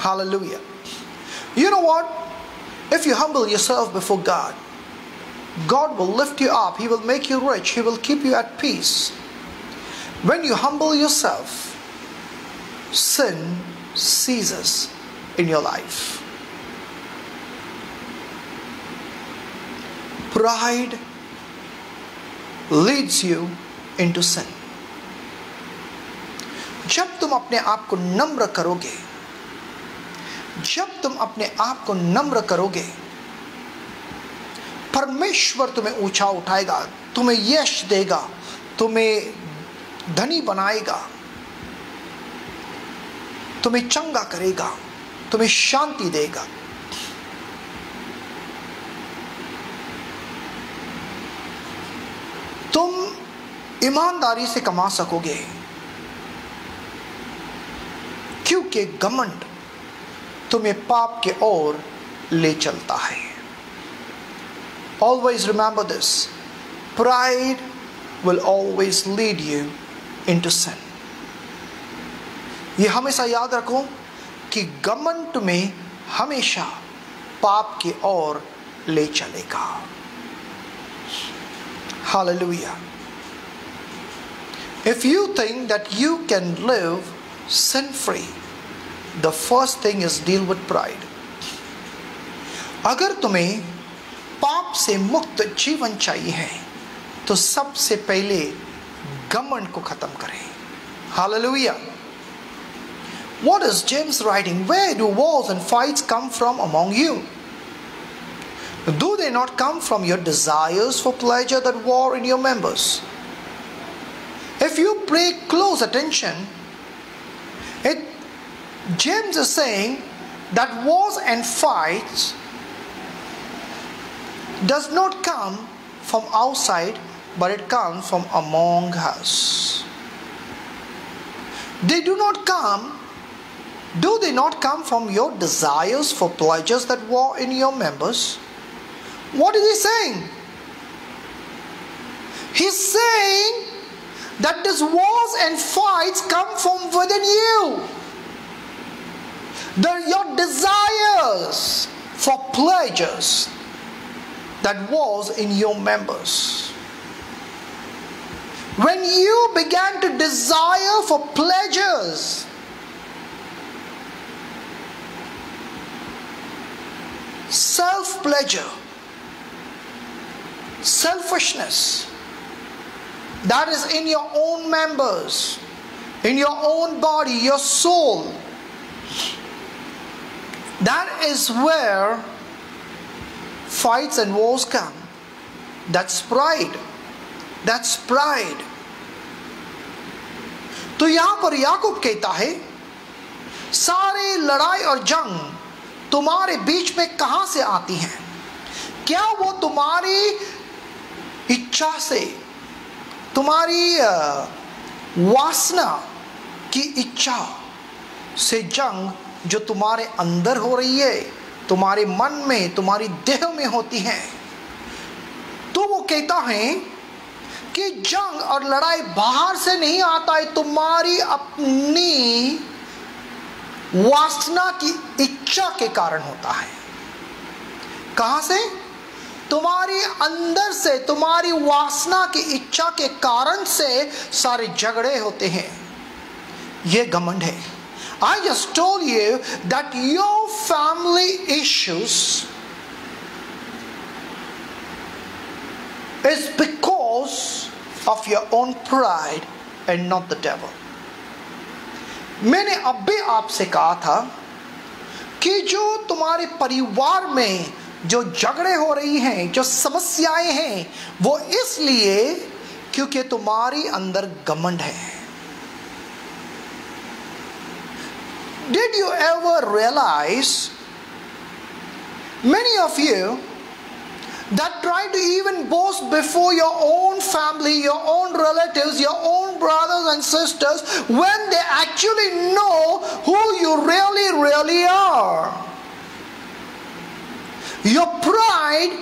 S1: Hallelujah. You know what? If you humble yourself before God, God will lift you up. He will make you rich. He will keep you at peace. When you humble yourself, sin ceases in your life. Pride leads you into sin. जब तुम अपने आप को नम्र करोगे, जब तुम अपने आप को नम्र करोगे, परमेश्वर तुम्हें ऊंचा उठाएगा, तुम्हें यश देगा, तुम्हें धनी बनाएगा, तुम्हें चंगा करेगा, तुम्हें शांति देगा। तुम ईमानदारी से कमा सकोगे क्योंकि घमंड तुम्हें पाप के ओर ले चलता है। Always remember this. Pride will always lead you into sin. ये हमेशा याद रखो कि घमंड तुम्हें हमेशा पाप की ओर ले चलेगा। Hallelujah. If you think that you can live sin-free, the first thing is deal with pride. अगर तुम्हें पाप से मुक्त जीवन चाहिए है तो सबसे पहले घमंड को खत्म करें। Hallelujah. What is James writing? Where do wars and fights come from among you? Do they not come from your desires for pleasure that war in your members? If you pay close attention, James is saying that wars and fights does not come from outside, but it comes from among us. They do not come. Do they not come from your desires for pleasures that war in your members? What is he saying? He's saying that these wars and fights come from within you. Your desires for pleasures that was in your members. When you began to desire for pleasures, self-pleasure, selfishness, that is in your own members, in your own body, your soul, that is where fights and wars come. That's pride. That's pride. तो यहां पर याकूब कहता है, सारे लड़ाई और जंग तुम्हारे बीच में कहां से आती हैं? क्या वो तुम्हारी इच्छा से, तुम्हारी वासना की इच्छा से जंग जो तुम्हारे अंदर हो रही है, तुम्हारे मन में, तुम्हारी देह में होती है? तो वो कहता है कि जंग और लड़ाई बाहर से नहीं आता है, तुम्हारी अपनी वासना की इच्छा के कारण होता है। कहां से? तुम्हारी अंदर से, तुम्हारी वासना की इच्छा के कारण से सारे झगड़े होते हैं। ये घमंड है। I just told you that your family issues is because of your own pride and not the devil. मैंने अभी आपसे कहा था कि जो तुम्हारे परिवार में जो झगड़े हो रही हैं, जो समस्याएं हैं, वो इसलिए क्योंकि तुम्हारी अंदर घमंड है। Did you ever realize, many of you that try to even boast before your own family, your own relatives, your own brothers and sisters, when they actually know who you really are? Your pride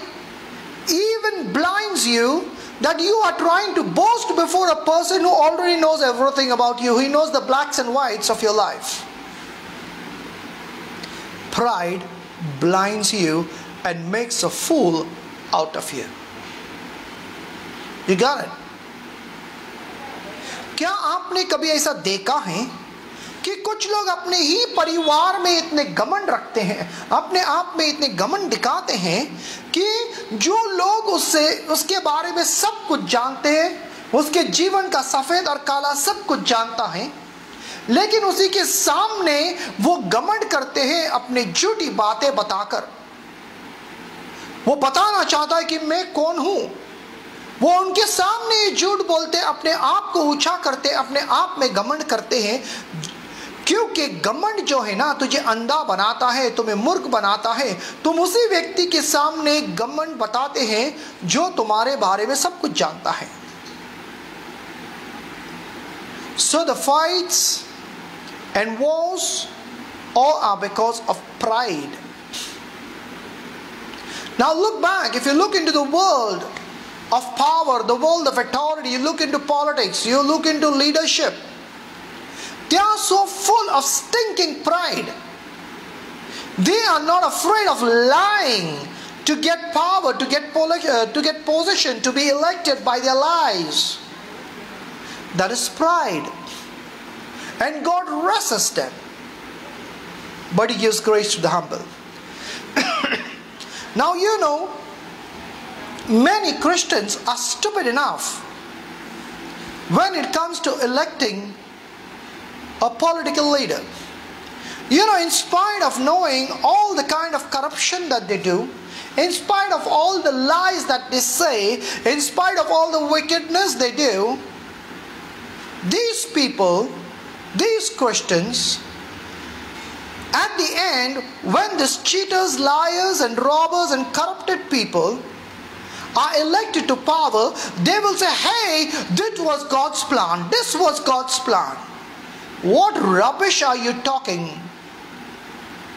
S1: even blinds you that you are trying to boast before a person who already knows everything about you. He knows the blacks and whites of your life. Pride blinds you and makes a fool out of you. You got it? क्या आपने कभी ऐसा देखा है कि कुछ लोग अपने ही परिवार में इतने घमंड रखते हैं, अपने आप में इतने घमंड दिखाते हैं कि जो लोग उसके बारे में सब कुछ जानते हैं, उसके जीवन का सफेद और काला सब कुछ जानता है, लेकिन उसी के सामने वो घमंड करते हैं अपने झूठी बातें बताकर। वो बताना चाहता है कि मैं कौन हूं। वो उनके सामने झूठ बोलते, अपने आप को ऊंचा करते, अपने आप में घमंड करते हैं, क्योंकि घमंड जो है ना, तुझे अंधा बनाता है, तुम्हें मूर्ख बनाता है। तुम उसी व्यक्ति के सामने घमंड बताते हैं जो तुम्हारे बारे में सब कुछ जानता है। So the fights and wars all are because of pride. Now look back. If you look into the world of power, the world of authority, you look into politics, you look into leadership, they are so full of stinking pride. They are not afraid of lying to get power, to get position, to be elected by their lies. That is pride. And God resists them. But He gives grace to the humble. Now you know, many Christians are stupid enough when it comes to electing a political leader. You know, in spite of knowing all the kind of corruption that they do, in spite of all the lies that they say, in spite of all the wickedness they do, these people, these Christians, at the end, when these cheaters, liars and robbers and corrupted people are elected to power, they will say, hey, this was God's plan. This was God's plan. What rubbish are you talking?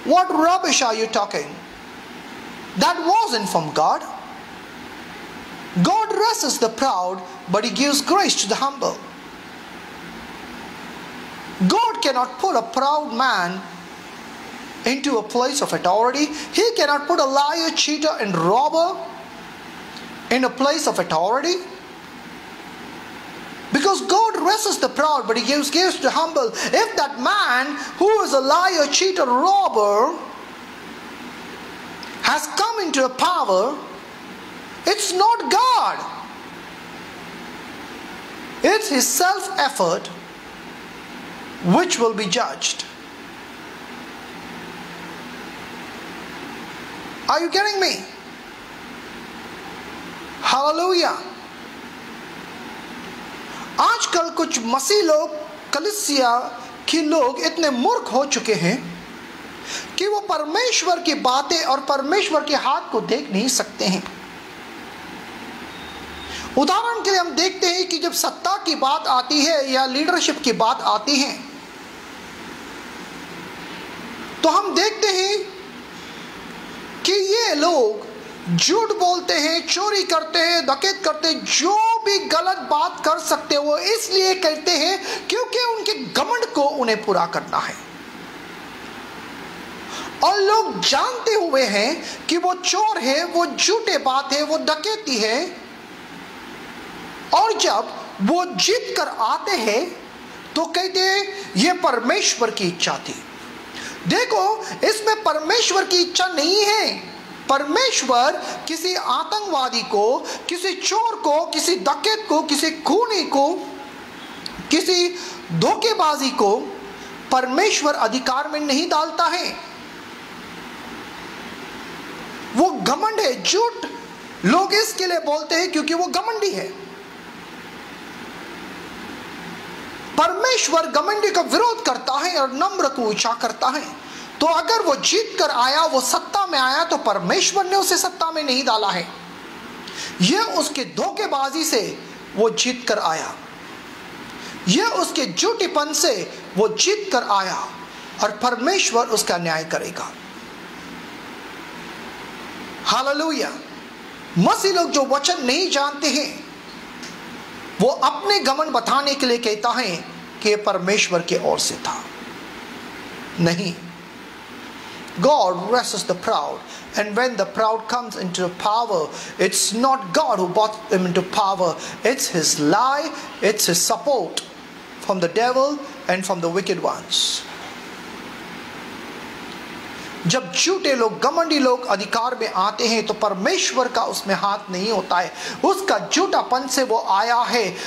S1: What rubbish are you talking? That wasn't from God. God resists the proud, but He gives grace to the humble. God cannot put a proud man into a place of authority. He cannot put a liar, cheater, and robber in a place of authority. Because God resists the proud, but He gives gifts to the humble. If that man who is a liar, cheater, robber has come into a power, it's not God. It's his self-effort which will be judged. Are you getting me? Hallelujah. आजकल कुछ मसीह लोग, कलीसिया के लोग इतने मूर्ख हो चुके हैं कि वो परमेश्वर की बातें और परमेश्वर के हाथ को देख नहीं सकते हैं। उदाहरण के लिए हम देखते हैं कि जब सत्ता की बात आती है या लीडरशिप की बात आती है, तो हम देखते हैं कि ये लोग झूठ बोलते हैं, चोरी करते हैं, डकैत करते हैं, जो भी गलत बात कर सकते हैं वो इसलिए करते हैं क्योंकि उनके घमंड को उन्हें पूरा करना है। और लोग जानते हुए हैं कि वो चोर है, वो झूठे बात है, वो डकैती है, और जब वो जीत कर आते हैं तो कहते हैं ये परमेश्वर की इच्छा थी। देखो, इसमें परमेश्वर की इच्छा नहीं है। परमेश्वर किसी आतंकवादी को, किसी चोर को, किसी डकैत को, किसी खूनी को, किसी धोखेबाजी को परमेश्वर अधिकार में नहीं डालता है। वो घमंड है, झूठ लोग इसके लिए बोलते हैं क्योंकि वो घमंडी है। परमेश्वर घमंडी का विरोध करता है और नम्र को ऊंचा करता है। तो अगर वो जीत कर आया, वो सत्ता में आया, तो परमेश्वर ने उसे सत्ता में नहीं डाला है। यह उसके धोखेबाजी से वो जीत कर आया, यह उसके झूठेपन से वो जीत कर आया, और परमेश्वर उसका न्याय करेगा। हालेलुया। मसीह लोग जो वचन नहीं जानते हैं, वो अपने घमंड बताने के लिए कहता है कि यह परमेश्वर के ओर से था। नहीं, God resists the proud, and when the proud comes into power, it's not God who brought him into power, it's his lie, it's his support from the devil and from the wicked ones. जब झूठे लोग, घमंडी लोग अधिकार में आते हैं तो परमेश्वर का उसमें हाथ नहीं होता है। उसका झूठापन से वो आया है,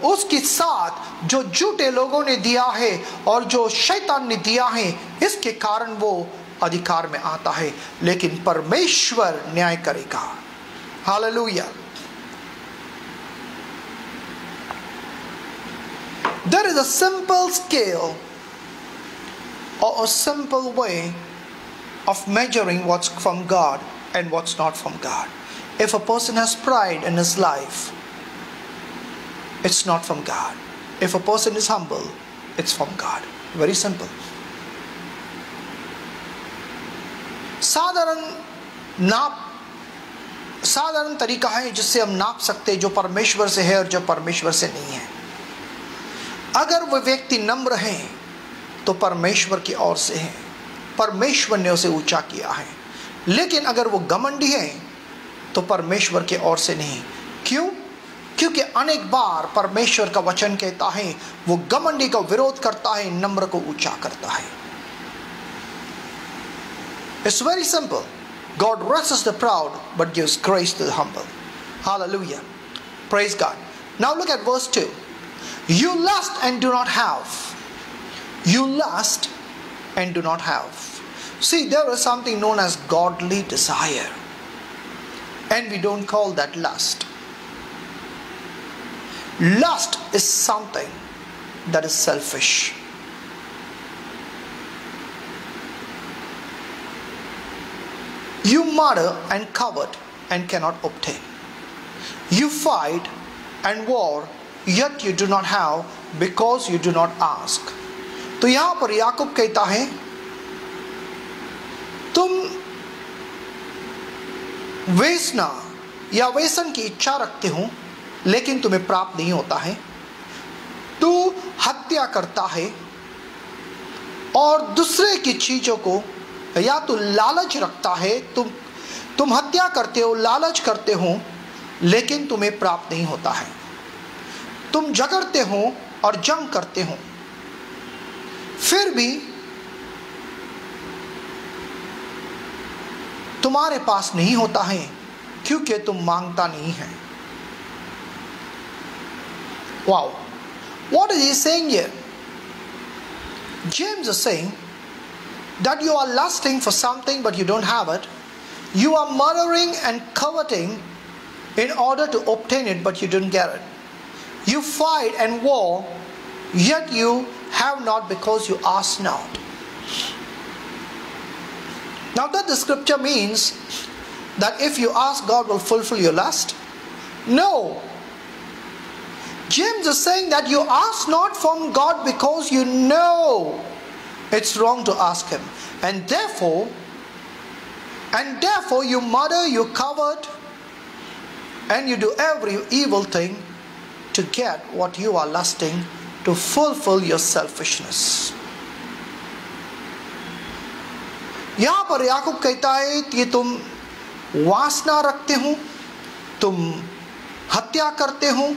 S1: उसके साथ जो झूठे लोगों ने दिया है और जो शैतान ने दिया है, इसके कारण वो अधिकार में आता है। लेकिन परमेश्वर न्याय करेगा। Hallelujah. There is a simple scale or a simple way of measuring what's from God and what's not from God. If a person has pride in his life, it's not from God. If a person is humble, it's from God. Very simple. साधारण तरीका है जिससे हम नाप सकते हैं जो परमेश्वर से है और जो परमेश्वर से नहीं है। अगर वो व्यक्ति नम्र है तो परमेश्वर की ओर से है, परमेश्वर ने उसे ऊंचा किया है। लेकिन अगर वो घमंडी है तो परमेश्वर की ओर से नहीं। क्यों? क्योंकि अनेक बार परमेश्वर का वचन कहता है वो घमंडी का विरोध करता है, नम्र को ऊंचा करता है। It's very simple. God resists the proud but gives grace to the humble. Hallelujah. Praise God. Now look at verse 2. You lust and do not have. You lust and do not have. See, there is something known as godly desire, and we don't call that lust. Lust is something that is selfish. You murder and covet and cannot obtain. You fight and war, yet you do not have because you do not ask. तो यहां पर याकूब कहता है, तुम वेसना या वेसन की इच्छा रखते हो लेकिन तुम्हें प्राप्त नहीं होता है। तू हत्या करता है और दूसरे की चीजों को, या तू लालच रखता है, तुम हत्या करते हो, लालच करते हो, लेकिन तुम्हें प्राप्त नहीं होता है। तुम झगड़ते हो और जंग करते हो, फिर भी तुम्हारे पास नहीं होता है क्योंकि तुम मांगता नहीं है। Wow, what is he saying here? James is saying that you are lusting for something but you don't have it. You are murdering and coveting in order to obtain it but you don't get it. You fight and war, yet you have not because you ask not. Now that the scripture means that if you ask, God will fulfill your lust? No. James is saying that you ask not from God because you know it's wrong to ask Him. And therefore you murder, you covet, and you do every evil thing to get what you are lusting, to fulfill your selfishness. यहां पर याकूब कहता है कि तुम वासना रखते हो, तुम हत्या करते हो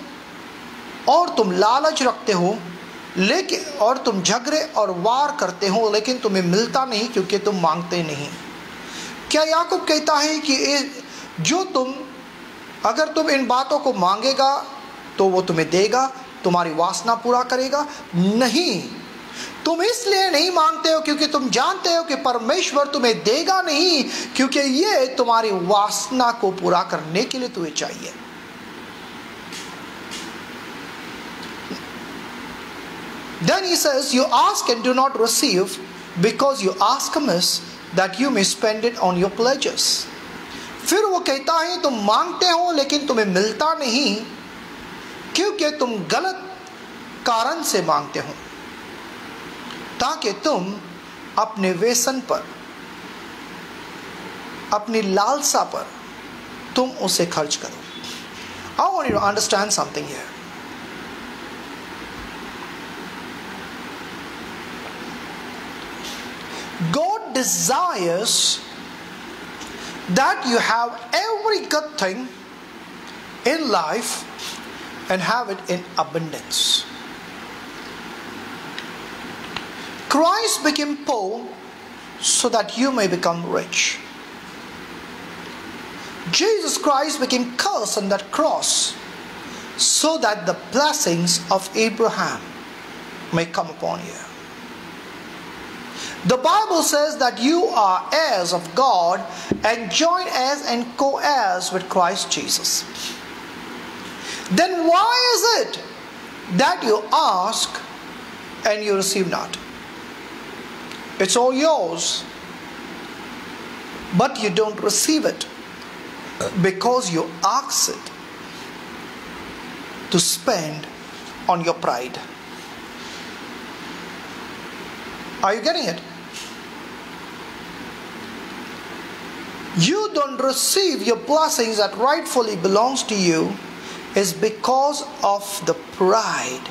S1: और तुम लालच रखते हो, लेकिन और तुम झगड़े और वार करते हो, लेकिन तुम्हें मिलता नहीं क्योंकि तुम मांगते नहीं। क्या याकूब कहता है कि अगर तुम इन बातों को मांगेगा तो वो तुम्हें देगा, तुम्हारी वासना पूरा करेगा? नहीं। तुम इसलिए नहीं मांगते हो क्योंकि तुम जानते हो कि परमेश्वर तुम्हें देगा नहीं, क्योंकि ये तुम्हारी वासना को पूरा करने के लिए तुम्हें चाहिए। Then he says, you ask and do not receive because you ask amiss that you may spend it on your pleasures. फिर वो कहता है तुम मांगते हो लेकिन तुम्हें मिलता नहीं क्योंकि तुम गलत कारण से मांगते हो, ताकि तुम अपने व्यसन पर, अपनी लालसा पर तुम उसे खर्च करो। I want you to understand something here. God desires that you have every good thing in life and have it in abundance. Christ became poor so that you may become rich. Jesus Christ became cursed on that cross so that the blessings of Abraham may come upon you. The Bible says that you are heirs of God and joint heirs and co-heirs with Christ Jesus. Then why is it that you ask and you receive not? It's all yours, but you don't receive it because you ask it to spend on your pride. Are you getting it? You don't receive your blessings that rightfully belongs to you is because of the pride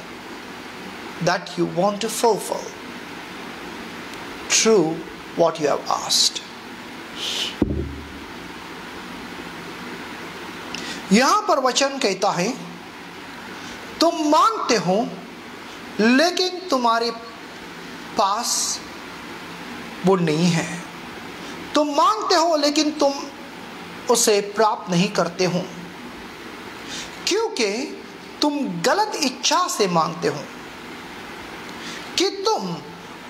S1: that you want to fulfill through what you have asked. यहां पर वचन कहता है तुम मांगते हो लेकिन तुम्हारे पास वो नहीं है। तुम मांगते हो लेकिन तुम उसे प्राप्त नहीं करते हो क्योंकि तुम गलत इच्छा से मांगते हो कि तुम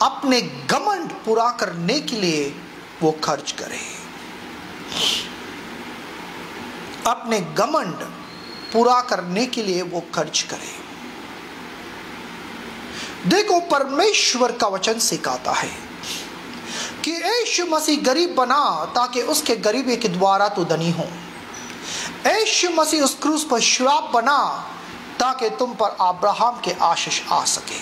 S1: अपने घमंड पूरा करने के लिए वो खर्च करें, अपने घमंड पूरा करने के लिए वो खर्च करें। देखो परमेश्वर का वचन सिखाता है कि यीशु मसीह गरीब बना ताकि उसके गरीबी के द्वारा तू धनी हो। यीशु मसीह उस क्रूस पर श्राप बना ताकि तुम पर अब्राहम के आशीष आ सके।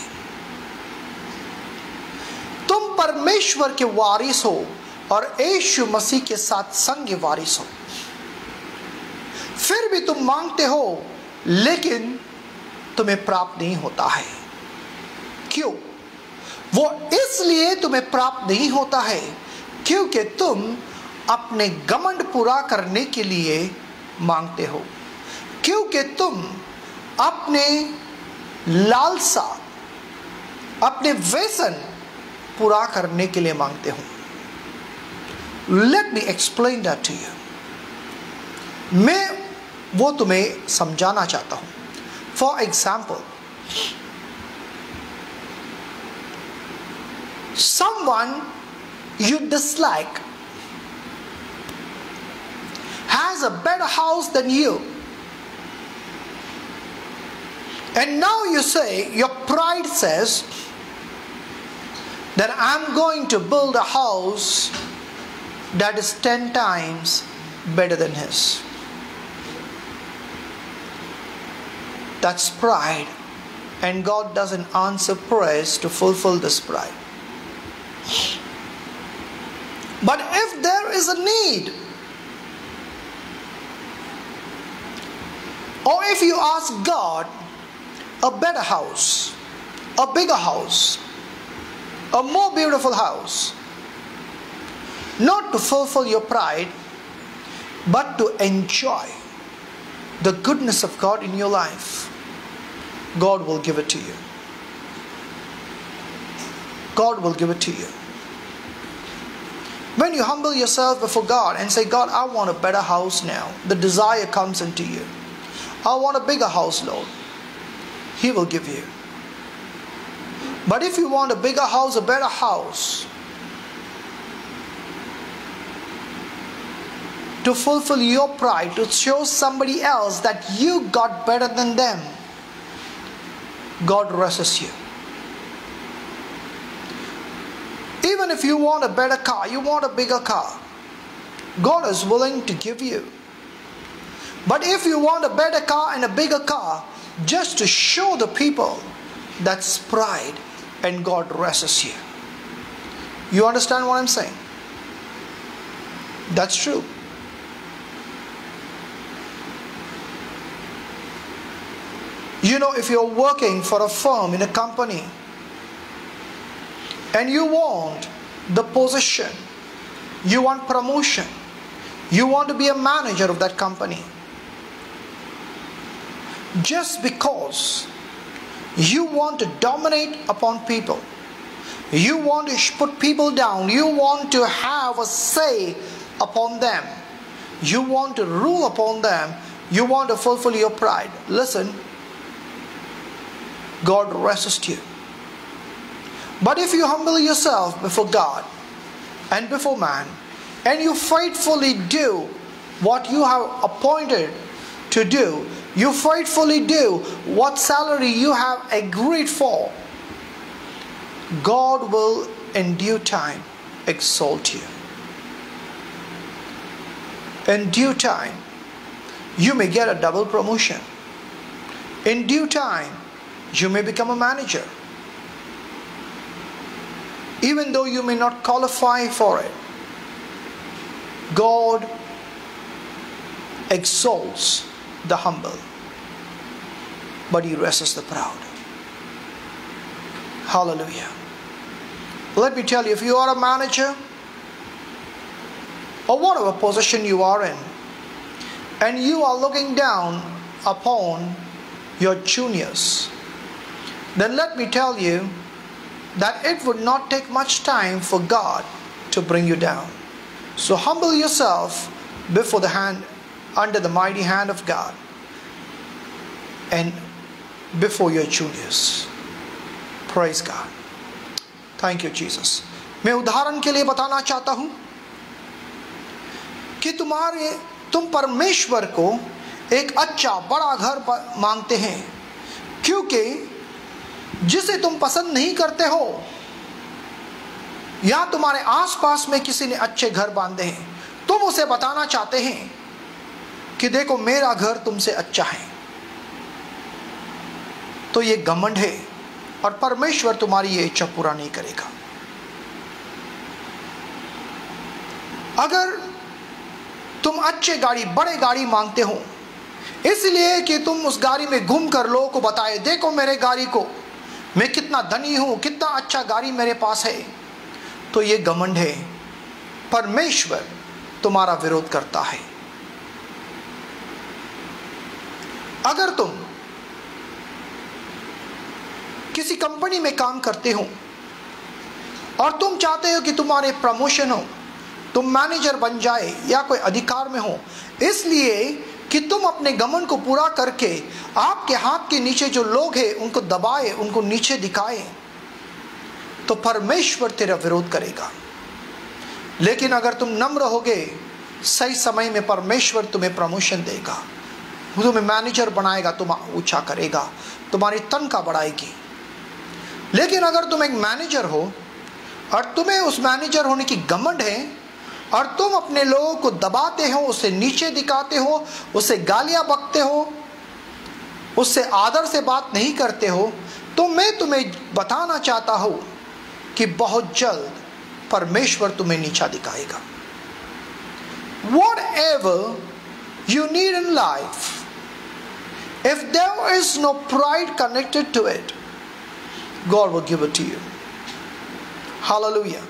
S1: तुम परमेश्वर के वारिस हो और यीशु मसीह के साथ संग वारिस हो। फिर भी तुम मांगते हो लेकिन तुम्हें प्राप्त नहीं होता है। क्यों? वो इसलिए तुम्हें प्राप्त नहीं होता है क्योंकि तुम अपने घमंड पूरा करने के लिए मांगते हो, क्योंकि तुम अपने लालसा, अपने व्यसन पूरा करने के लिए मांगते हो। Let me explain that to you. मैं वो तुम्हें समझाना चाहता हूं। For example, someone you dislike has a better house than you, and now you say, your pride says that I'm going to build a house that is 10 times better than his. That's pride, and God doesn't answer prayers to fulfill this pride. But if there is a need, or if you ask God a better house, a bigger house, a more beautiful house, not to fulfill your pride, but to enjoy the goodness of God in your life, God will give it to you. God will give it to you. When you humble yourself before God and say, God, I want a better house now, the desire comes into you. I want a bigger house, Lord. He will give you. But if you want a bigger house, a better house, to fulfill your pride, to show somebody else that you got better than them, God resists you. Even if you want a better car, you want a bigger car, God is willing to give you. But if you want a better car and a bigger car, just to show the people, that's pride, and God resists you. You understand what I'm saying? That's true. You know, if you're working for a firm in a company and you want the position, you want promotion, you want to be a manager of that company, just because you want to dominate upon people, you want to put people down, you want to have a say upon them, you want to rule upon them, you want to fulfill your pride. Listen, God resists you. But if you humble yourself before God and before man, and you faithfully do what you have appointed to do, you faithfully do what salary you have agreed for, God will in due time exalt you. In due time, you may get a double promotion. In due time, you may become a manager. Even though you may not qualify for it, God exalts the humble, but He resists the proud. Hallelujah. Let me tell you, if you are a manager or whatever position you are in, and you are looking down upon your juniors, then let me tell you that it would not take much time for God to bring you down. So humble yourself before the hand, under the mighty hand of God, and before your juniors. Praise God. Thank you, Jesus. मैं उदाहरण के लिए बताना चाहता हूं कि तुम परमेश्वर को एक अच्छा बड़ा घर मांगते हैं, क्योंकि जिसे तुम पसंद नहीं करते हो या तुम्हारे आसपास में किसी ने अच्छे घर बांधे हैं, तुम उसे बताना चाहते हैं कि देखो मेरा घर तुमसे अच्छा है, तो ये घमंड है और परमेश्वर तुम्हारी ये इच्छा पूरा नहीं करेगा। अगर तुम अच्छे गाड़ी, बड़े गाड़ी मांगते हो इसलिए कि तुम उस गाड़ी में घूम कर लोगों को बताए, देखो मेरे गाड़ी को, मैं कितना धनी हूं, कितना अच्छा गाड़ी मेरे पास है, तो ये घमंड है। परमेश्वर तुम्हारा विरोध करता है। अगर तुम किसी कंपनी में काम करते हो और तुम चाहते हो कि तुम्हारे प्रमोशन हो, तुम मैनेजर बन जाए या कोई अधिकार में हो, इसलिए कि तुम अपने घमंड को पूरा करके आपके हाथ के नीचे जो लोग हैं उनको दबाए, उनको नीचे दिखाए, तो परमेश्वर तेरा विरोध करेगा। लेकिन अगर तुम नम्र रहोगे, सही समय में परमेश्वर तुम्हें प्रमोशन देगा, तुम्हें मैनेजर बनाएगा, तुम ऊंचा करेगा, तुम्हारी तनख्वाह बढ़ाएगी। लेकिन अगर तुम एक मैनेजर हो और तुम्हें उस मैनेजर होने की घमंड है और तुम अपने लोगों को दबाते हो, उसे नीचे दिखाते हो, उसे गालियां बकते हो, उससे आदर से बात नहीं करते हो, तो मैं तुम्हें बताना चाहता हूं कि बहुत जल्द परमेश्वर तुम्हें नीचा दिखाएगा। Whatever you need in life, if there is no pride connected to it, God will give it to you. Hallelujah.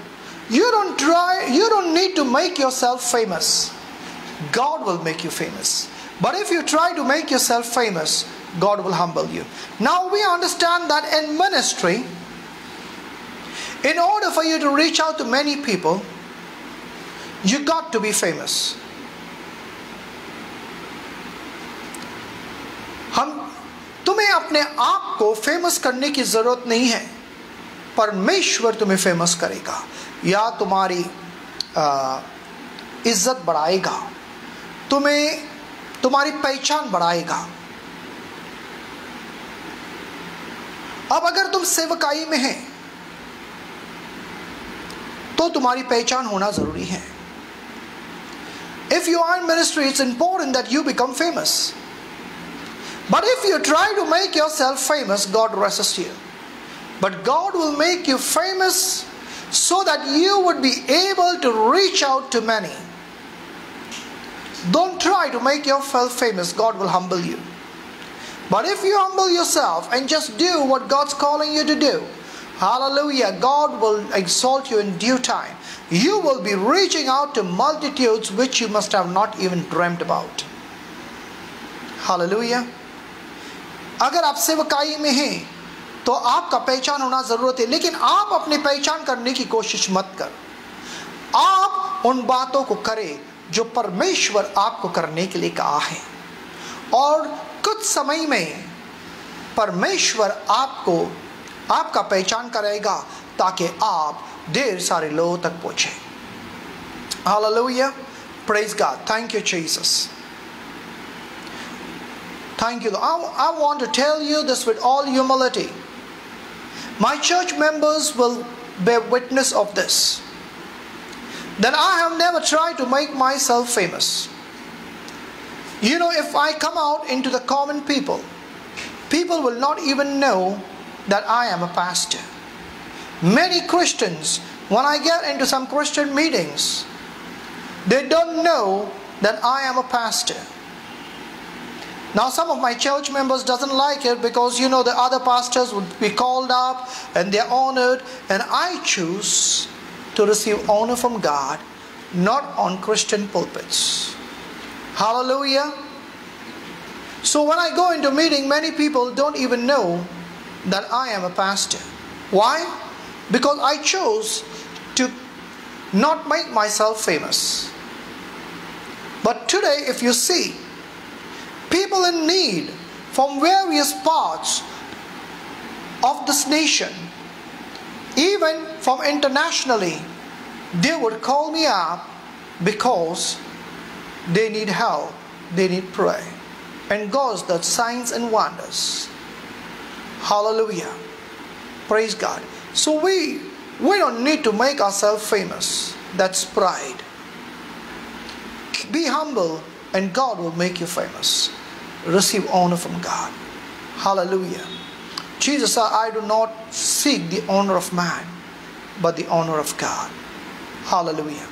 S1: You don't need to make yourself famous. God will make you famous. But if you try to make yourself famous, God will humble you. Now we understand that in ministry, in order for you to reach out to many people, you got to be famous. तुम्हें अपने आप को famous करने की जरूरत नहीं है, परमेश्वर तुम्हें फेमस करेगा या तुम्हारी इज्जत बढ़ाएगा, तुम्हें तुम्हारी पहचान बढ़ाएगा। अब अगर तुम सेवकाई में हैं तो तुम्हारी पहचान होना जरूरी है। If you are in ministry, it's important that you become famous. But if you try to make yourself famous, God resists you. But God will make you famous so that you would be able to reach out to many. Don't try to make yourself famous, God will humble you. But if you humble yourself and just do what God's calling you to do, hallelujah, God will exalt you in due time. You will be reaching out to multitudes which you must have not even dreamt about. Hallelujah. अगर आप सेवकाई में हैं तो आपका पहचान होना जरूरत है, लेकिन आप अपनी पहचान करने की कोशिश मत कर। आप उन बातों को करें जो परमेश्वर आपको करने के लिए कहा है, और कुछ समय में परमेश्वर आपको आपका पहचान करेगा ताकि आप ढेर सारे लोगों तक पहुंचे। Hallelujah, praise God, thank you Jesus, thank you. I want to tell you this with all humility. My church members will bear witness of this, that I have never tried to make myself famous. You know, if I come out into the common people, people will not even know that I am a pastor. Many Christians, when I get into some Christian meetings, they don't know that I am a pastor. Now some of my church members doesn't like it because, you know, the other pastors would be called up and they're honored, and I choose to receive honor from God, not on Christian pulpits. Hallelujah. So when I go into meeting, many people don't even know that I am a pastor. Why? Because I chose to not make myself famous. But today, if you see people in need from various parts of this nation, even from internationally, they would call me up because they need help, they need prayer, and God does signs and wonders. Hallelujah, praise God. So we We don't need to make ourselves famous. That's pride. Be humble and God will make you famous. Receive honor from God. Hallelujah. Jesus said, I do not seek the honor of man, but the honor of God. Hallelujah.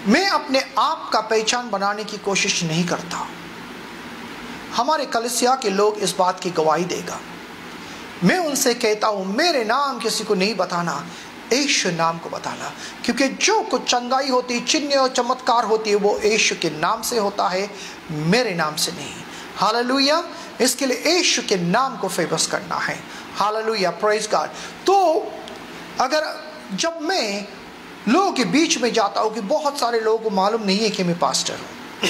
S1: मैं अपने आप का पहचान बनाने की कोशिश नहीं करता. हमारे कलीसिया के लोग इस बात की गवाही देगा. मैं उनसे कहता हूं, मेरे नाम किसी को नहीं बताना, यीशु नाम को बताना, क्योंकि जो कुछ चंगाई होती, चिन्ह और चमत्कार होती है, वो यीशु के नाम से होता है, मेरे नाम से नहीं. हालेलुया. इसके लिए यीशु के नाम को फेमस करना है. हालेलुया. Praise God. तो अगर जब मैं लोगों के बीच में जाता हूं कि बहुत सारे लोगों को मालूम नहीं है कि मैं पास्टर हूं.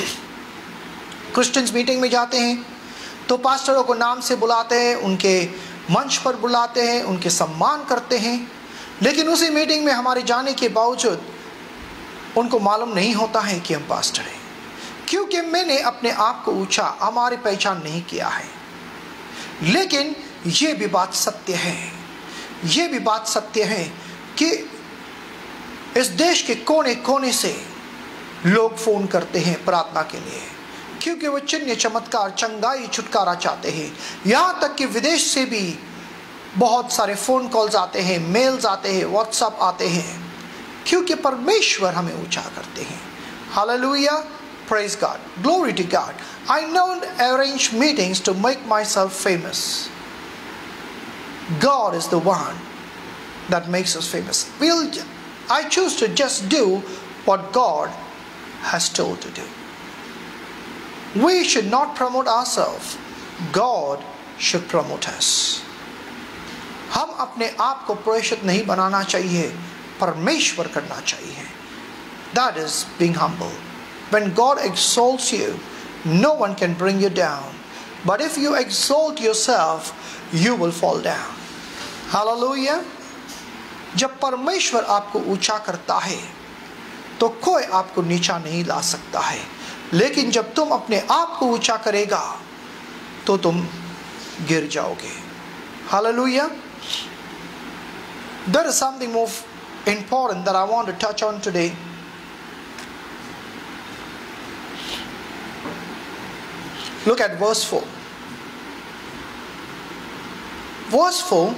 S1: क्रिश्चियंस मीटिंग में जाते हैं तो पास्टरों को नाम से बुलाते हैं, उनके मंच पर बुलाते हैं, उनके सम्मान करते हैं, लेकिन उसी मीटिंग में हमारे जाने के बावजूद उनको मालूम नहीं होता है कि हम पास्टर हैं, क्योंकि मैंने अपने आप को ऊंचा, हमारी पहचान नहीं किया है. लेकिन ये भी बात सत्य है, ये भी बात सत्य है कि इस देश के कोने कोने से लोग फोन करते हैं प्रार्थना के लिए, क्योंकि वो चिन्ह, चमत्कार, चंगाई, छुटकारा चाहते हैं. यहाँ तक कि विदेश से भी बहुत सारे फोन कॉल्स आते हैं, मेल्स आते हैं, व्हाट्सएप आते हैं, क्योंकि परमेश्वर हमें ऊंचा करते हैं. Hallelujah. Praise God. Glory to God. I don't arrange meetings to make myself famous. God is the one that makes us famous. I choose to just do what God has told to do. We should not promote ourselves. God should promote us. हम अपने आप को प्रेषित नहीं बनाना चाहिए, परमेश्वर करना चाहिए. That is being humble. When God exalts you, no one can bring you down. But if you exalt yourself, you will fall down. Hallelujah. जब परमेश्वर आपको ऊंचा करता है तो कोई आपको नीचा नहीं ला सकता है, लेकिन जब तुम अपने आप को ऊंचा करेगा तो तुम गिर जाओगे. Hallelujah. There is something more important that I want to touch on today. Look at verse 4. Verse 4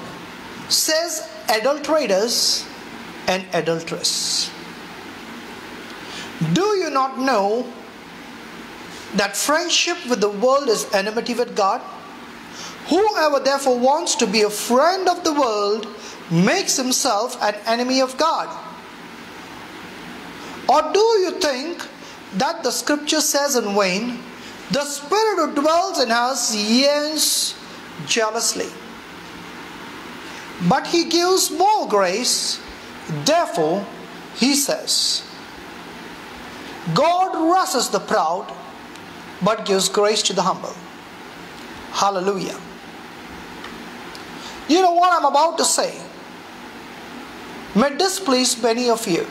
S1: says, adulterators and adulteress. Do you not know that friendship with the world is enmity with God? Whoever therefore wants to be a friend of the world makes himself an enemy of God. Or do you think that the scripture says in vain, the Spirit who dwells in us yearns jealously? But he gives more grace. Therefore he says, God resists the proud but gives grace to the humble. Hallelujah. You know what I'm about to say may displease many of you,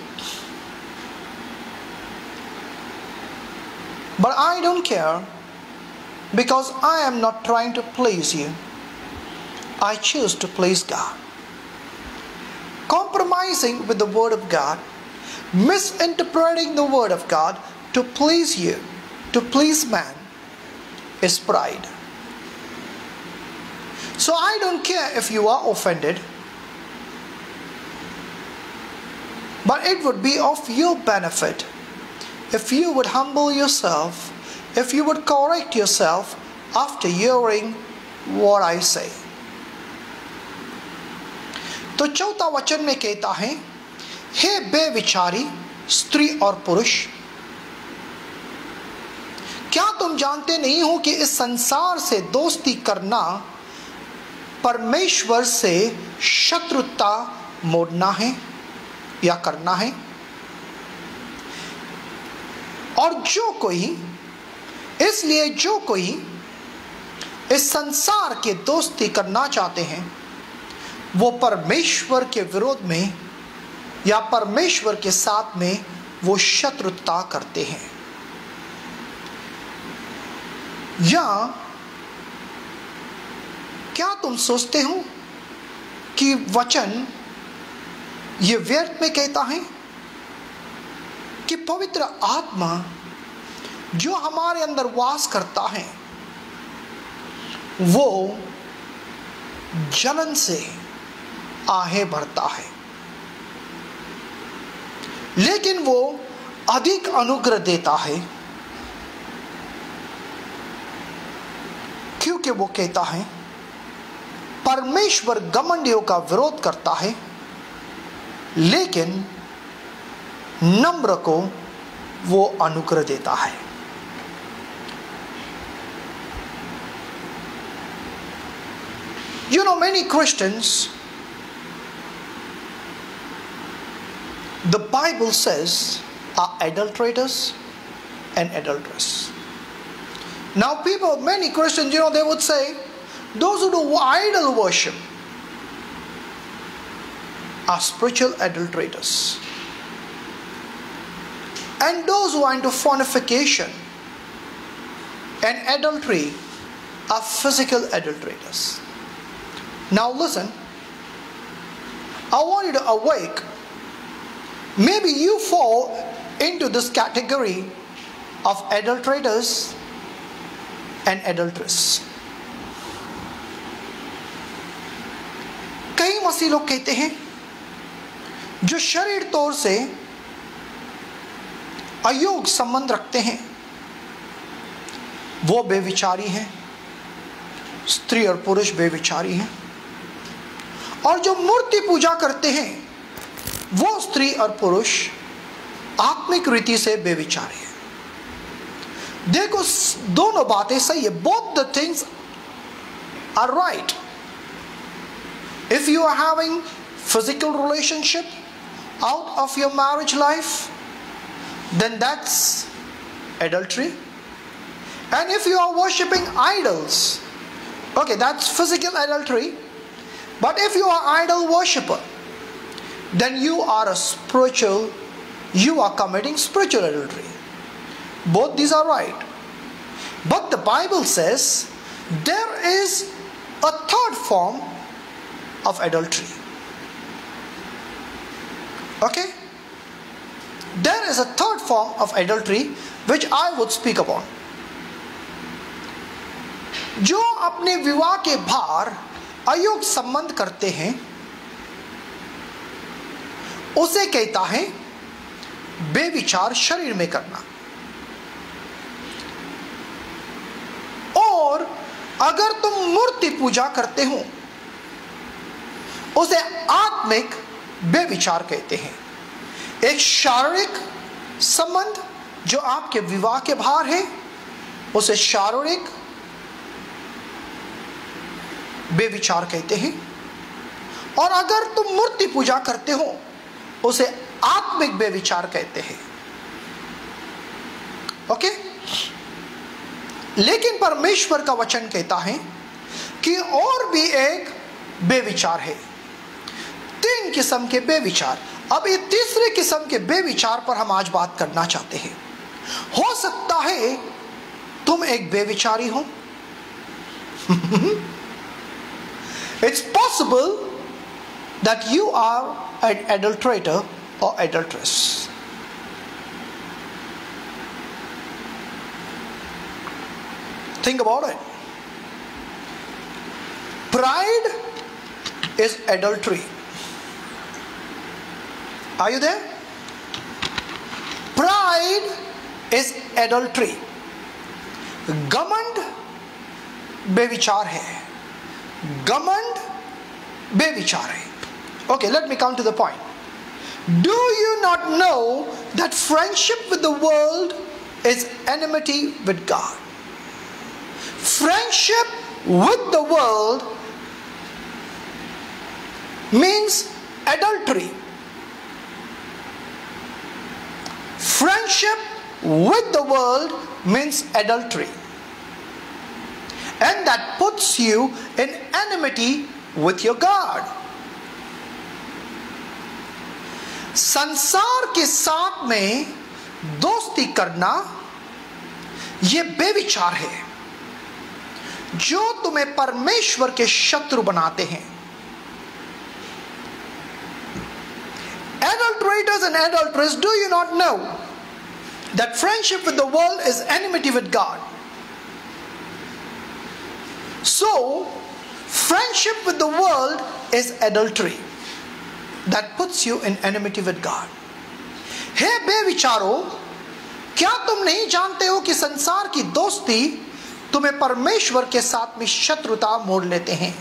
S1: but I don't care, because I am not trying to please you. I choose to please God. Compromising with the Word of God, misinterpreting the Word of God to please you, to please man, is pride. So I don't care if you are offended, but it would be of your benefit if you would humble yourself, if you would correct yourself after hearing what I say. तो चौथा वचन में कहता है, हे बेविचारी स्त्री और पुरुष, क्या तुम जानते नहीं हो कि इस संसार से दोस्ती करना परमेश्वर से शत्रुता मोड़ना है या करना है? और जो कोई इस संसार के दोस्ती करना चाहते हैं, वो परमेश्वर के विरोध में या परमेश्वर के साथ में वो शत्रुता करते हैं. या क्या तुम सोचते हो कि वचन ये व्यर्थ में कहता है कि पवित्र आत्मा जो हमारे अंदर वास करता है वो जलन से आहें भरता है, लेकिन वो अधिक अनुग्रह देता है, क्योंकि वो कहता है परमेश्वर घमंडियों का विरोध करता है लेकिन नम्र को वो अनुग्रह देता है। You know, many Christians, the Bible says, are adulterators and adulteress. Now people, many Christians, they would say, those who do idol worship are spiritual adulterators. And those who are into fornication and adultery are physical adulterators. Now listen, I want you to awake. Maybe you fall into this category of adulterators and adulteress. कई मसीह लोग कहते हैं जो शरीर तौर से अयोग्य संबंध रखते हैं वो बेविचारी हैं, स्त्री और पुरुष बेविचारी हैं, और जो मूर्ति पूजा करते हैं वो स्त्री और पुरुष आत्मिक रीति से बेविचारी हैं। देखो दोनों बातें सही है, both the things are right. If you are having physical relationship out of your marriage life, then that's adultery. And if you are worshipping idols, okay, that's physical adultery. But if you are idol worshipper, then you are committing spiritual adultery. Both these are right. But the Bible says there is a third form of adultery. Okay? There is a third form of adultery which I would speak upon. जो अपने विवाह के बाहर अयोग्य संबंध करते हैं उसे कहता है बेविचार शरीर में करना। और अगर तुम मूर्ति पूजा करते हो उसे आत्मिक बेविचार कहते हैं। एक शारीरिक संबंध जो आपके विवाह के बाहर है उसे शारीरिक बेविचार कहते हैं, और अगर तुम मूर्ति पूजा करते हो उसे आत्मिक बेविचार कहते हैं। ओके? लेकिन परमेश्वर का वचन कहता है कि और भी एक बेविचार है। तीन किस्म के बेविचार। अब ये तीसरे किस्म के बेविचार पर हम आज बात करना चाहते हैं। हो सकता है तुम एक बेविचारी हो। It's possible that you are an adulterator or adulteress. Think about it. Pride is adultery. Are you there? Pride is adultery. घमंड बेविचार है। घमंड बेविचार है। Okay, let me come to the point. Do you not know that friendship with the world is enmity with God? Friendship with the world means adultery. Friendship with the world means adultery. And that puts you in enmity with your God. संसार के साथ में दोस्ती करना ये बेविचार है जो तुम्हें परमेश्वर के शत्रु बनाते हैं। adulterators and adulteresses, do you not know that friendship with the world is enmity with God? So, friendship with the world is adultery that puts you in enmity with God. हे बेविचारो, क्या तुम नहीं जानते हो कि संसार की दोस्ती तुम्हें परमेश्वर के साथ में शत्रुता मोड़ लेते हैं?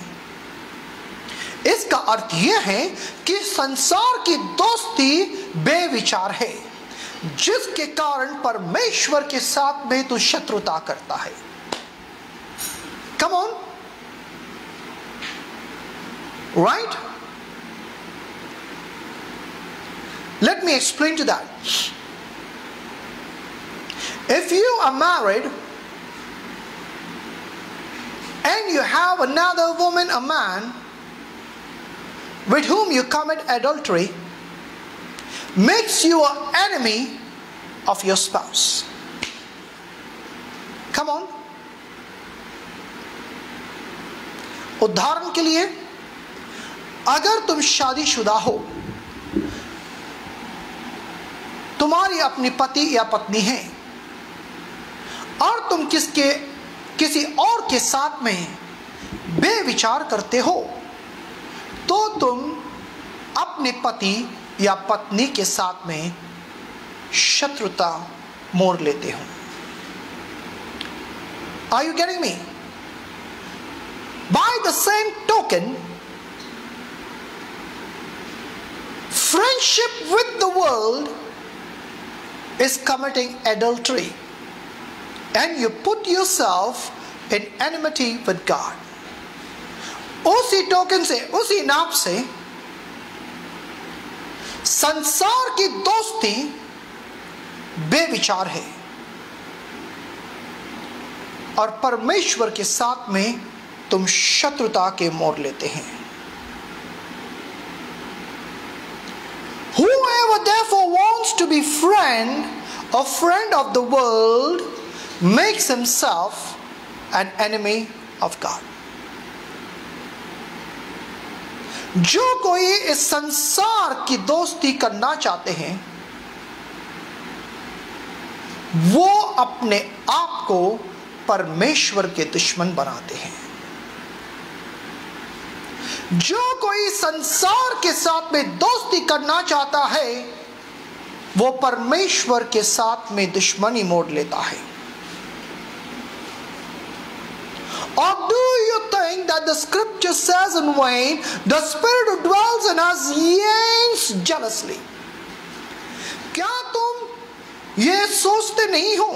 S1: इसका अर्थ यह है कि संसार की दोस्ती बेविचार है, जिसके कारण परमेश्वर के साथ में तू शत्रुता करता है। Come on, right? Let me explain to that. If you are married and you have another woman, a man, with whom you commit adultery, makes you an enemy of your spouse. Come on. उदाहरण के लिए, अगर तुम शादीशुदा हो, तुम्हारी अपनी पति या पत्नी है और तुम किसी और के साथ में बेविचार करते हो, तो तुम अपने पति या पत्नी के साथ में शत्रुता मोड़ लेते हो। Are you getting me? By the same token, friendship with the world is committing adultery, and you put yourself in enmity with God. उसी टोकन से, उसी नाप से संसार की दोस्ती बेविचार है और परमेश्वर के साथ में तुम शत्रुता के मोड़ लेते हैं। Whoever therefore wants to be friend of the world makes himself an enemy of God. जो कोई इस संसार की दोस्ती करना चाहते हैं, वो अपने आप को परमेश्वर के दुश्मन बनाते हैं। जो कोई संसार के साथ में दोस्ती करना चाहता है, वो परमेश्वर के साथ में दुश्मनी मोड़ लेता है। Or do you think that the scripture says in vain, the spirit who dwells in us yearns jealously? क्या तुम ये सोचते नहीं हो,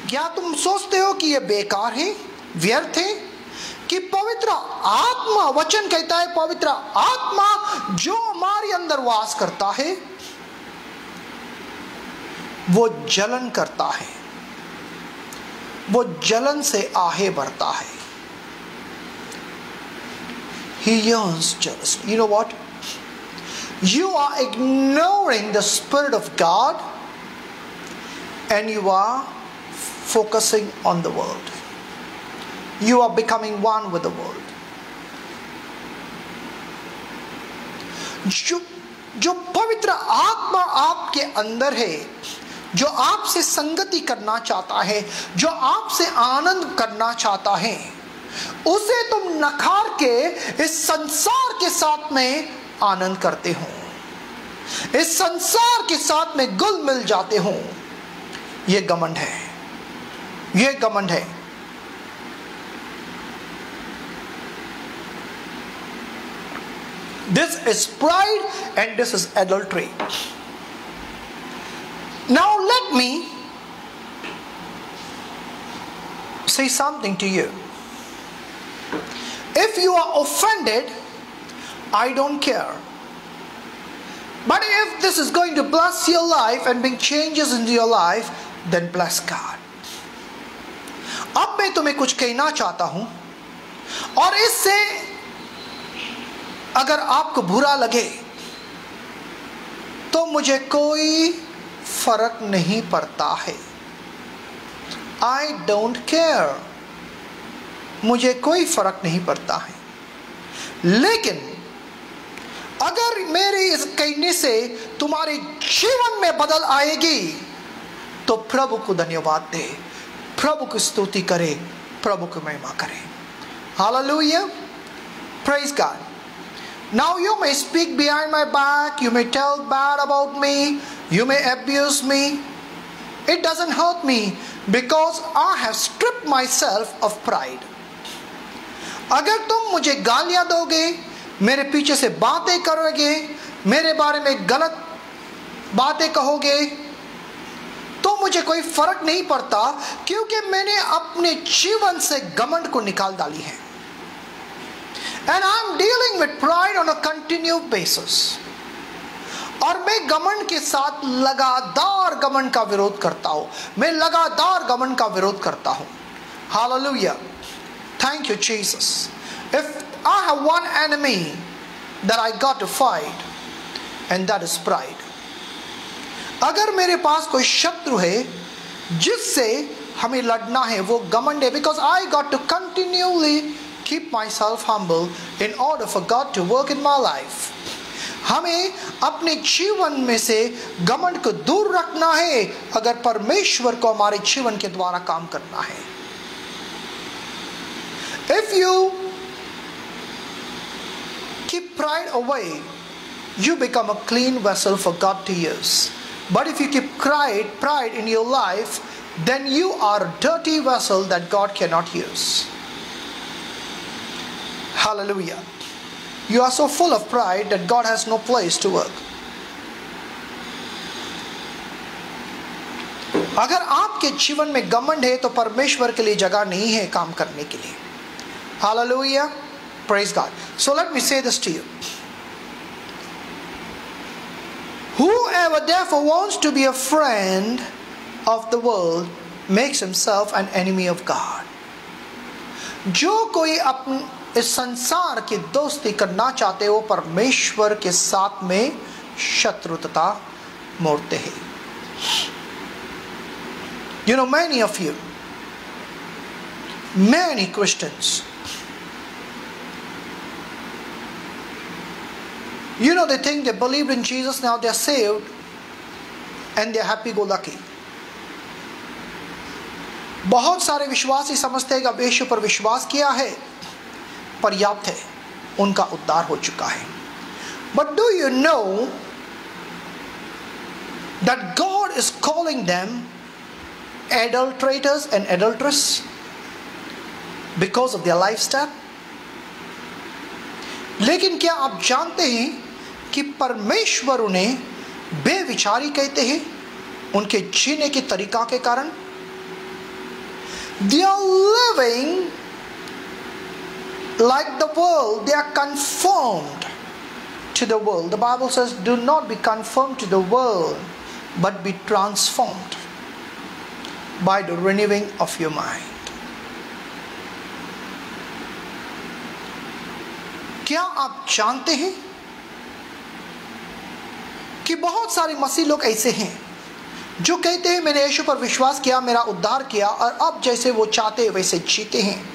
S1: क्या तुम सोचते हो कि ये बेकार है, व्यर्थ है, कि पवित्र आत्मा, वचन कहता है पवित्र आत्मा जो हमारे अंदर वास करता है, वो जलन करता है, वो जलन से आहे भरता है। He yearns jealously. You know what? You are ignoring the Spirit of God and you are focusing on the world. You are becoming one with the world. जो पवित्र आत्मा आपके अंदर है, जो आपसे संगति करना चाहता है, जो आपसे आनंद करना चाहता है, उसे तुम नकार के इस संसार के साथ में आनंद करते हो, इस संसार के साथ में घुल मिल जाते हो। ये घमंड है, ये घमंड है। This is pride and this is adultery. Now let me say something to you. If you are offended, I don't care. But if this is going to bless your life and bring changes into your life, then bless God. अब मैं तुम्हें कुछ कहना चाहता हूं और इससे अगर आपको बुरा लगे तो मुझे कोई फर्क नहीं पड़ता है। I don't care. मुझे कोई फर्क नहीं पड़ता है। लेकिन अगर मेरे इस कहने से तुम्हारे जीवन में बदल आएगी, तो प्रभु को धन्यवाद दे, प्रभु की स्तुति करे, प्रभु की महिमा करे। Hallelujah, praise God. Now you may speak behind my back, you may tell bad about me, you may abuse me. It doesn't hurt me because I have stripped myself of pride. अगर तुम मुझे गालियां दोगे, मेरे पीछे से बातें करोगे, मेरे बारे में गलत बातें कहोगे, तो मुझे कोई फर्क नहीं पड़ता, क्योंकि मैंने अपने जीवन से घमंड को निकाल डाली है। And I'm dealing with pride on a continued basis. और मैं घमंड के साथ लगातार घमंड का विरोध करता हूं, मैं लगातार घमंड का विरोध करता हूं। Hallelujah, thank you Jesus. If I have one enemy that I got to fight, and that is pride. अगर मेरे पास कोई शत्रु है जिससे हमें लड़ना है, वो घमंड है, because I got to continually keep myself humble in order for God to work in my life. हमें अपने जीवन में से घमंड को दूर रखना है अगर परमेश्वर को हमारे जीवन के द्वारा काम करना है। If you keep pride away, you become a clean vessel for God to use. But if you keep pride in your life, then you are a dirty vessel that God cannot use. Hallelujah. You are so full of pride that God has no place to work. अगर आपके जीवन में घमंड है तो परमेश्वर के लिए जगह नहीं है काम करने के लिए। Hallelujah. Praise God. So let me say this to you. Whoever therefore wants to be a friend of the world makes himself an enemy of God. जो कोई अपने इस संसार की दोस्ती करना चाहते हो, परमेश्वर के साथ में शत्रुता मोड़ते हैं। You know, many of you, many Christians, you know, they think they believed in Jesus, now they're saved and they're happy-go-lucky. बहुत सारे विश्वासी समझते हैं कि अब यीशु पर विश्वास किया है, पर्याप्त है, उनका उद्धार हो चुका है। But do you know that God is calling them adulterators and adulteresses because of their lifestyle? लेकिन क्या आप जानते हैं कि परमेश्वर उन्हें बेविचारी कहते हैं उनके जीने के तरीका के कारण? They are living like the world. They are conformed to the world. The Bible says, do not be conformed to the world, but be transformed by the renewing of your mind. क्या आप जानते हैं कि बहुत सारे मसीह लोग ऐसे हैं जो कहते हैं मैंने यीशु पर विश्वास किया, मेरा उद्धार किया, और अब जैसे वो चाहते हैं वैसे जीते हैं,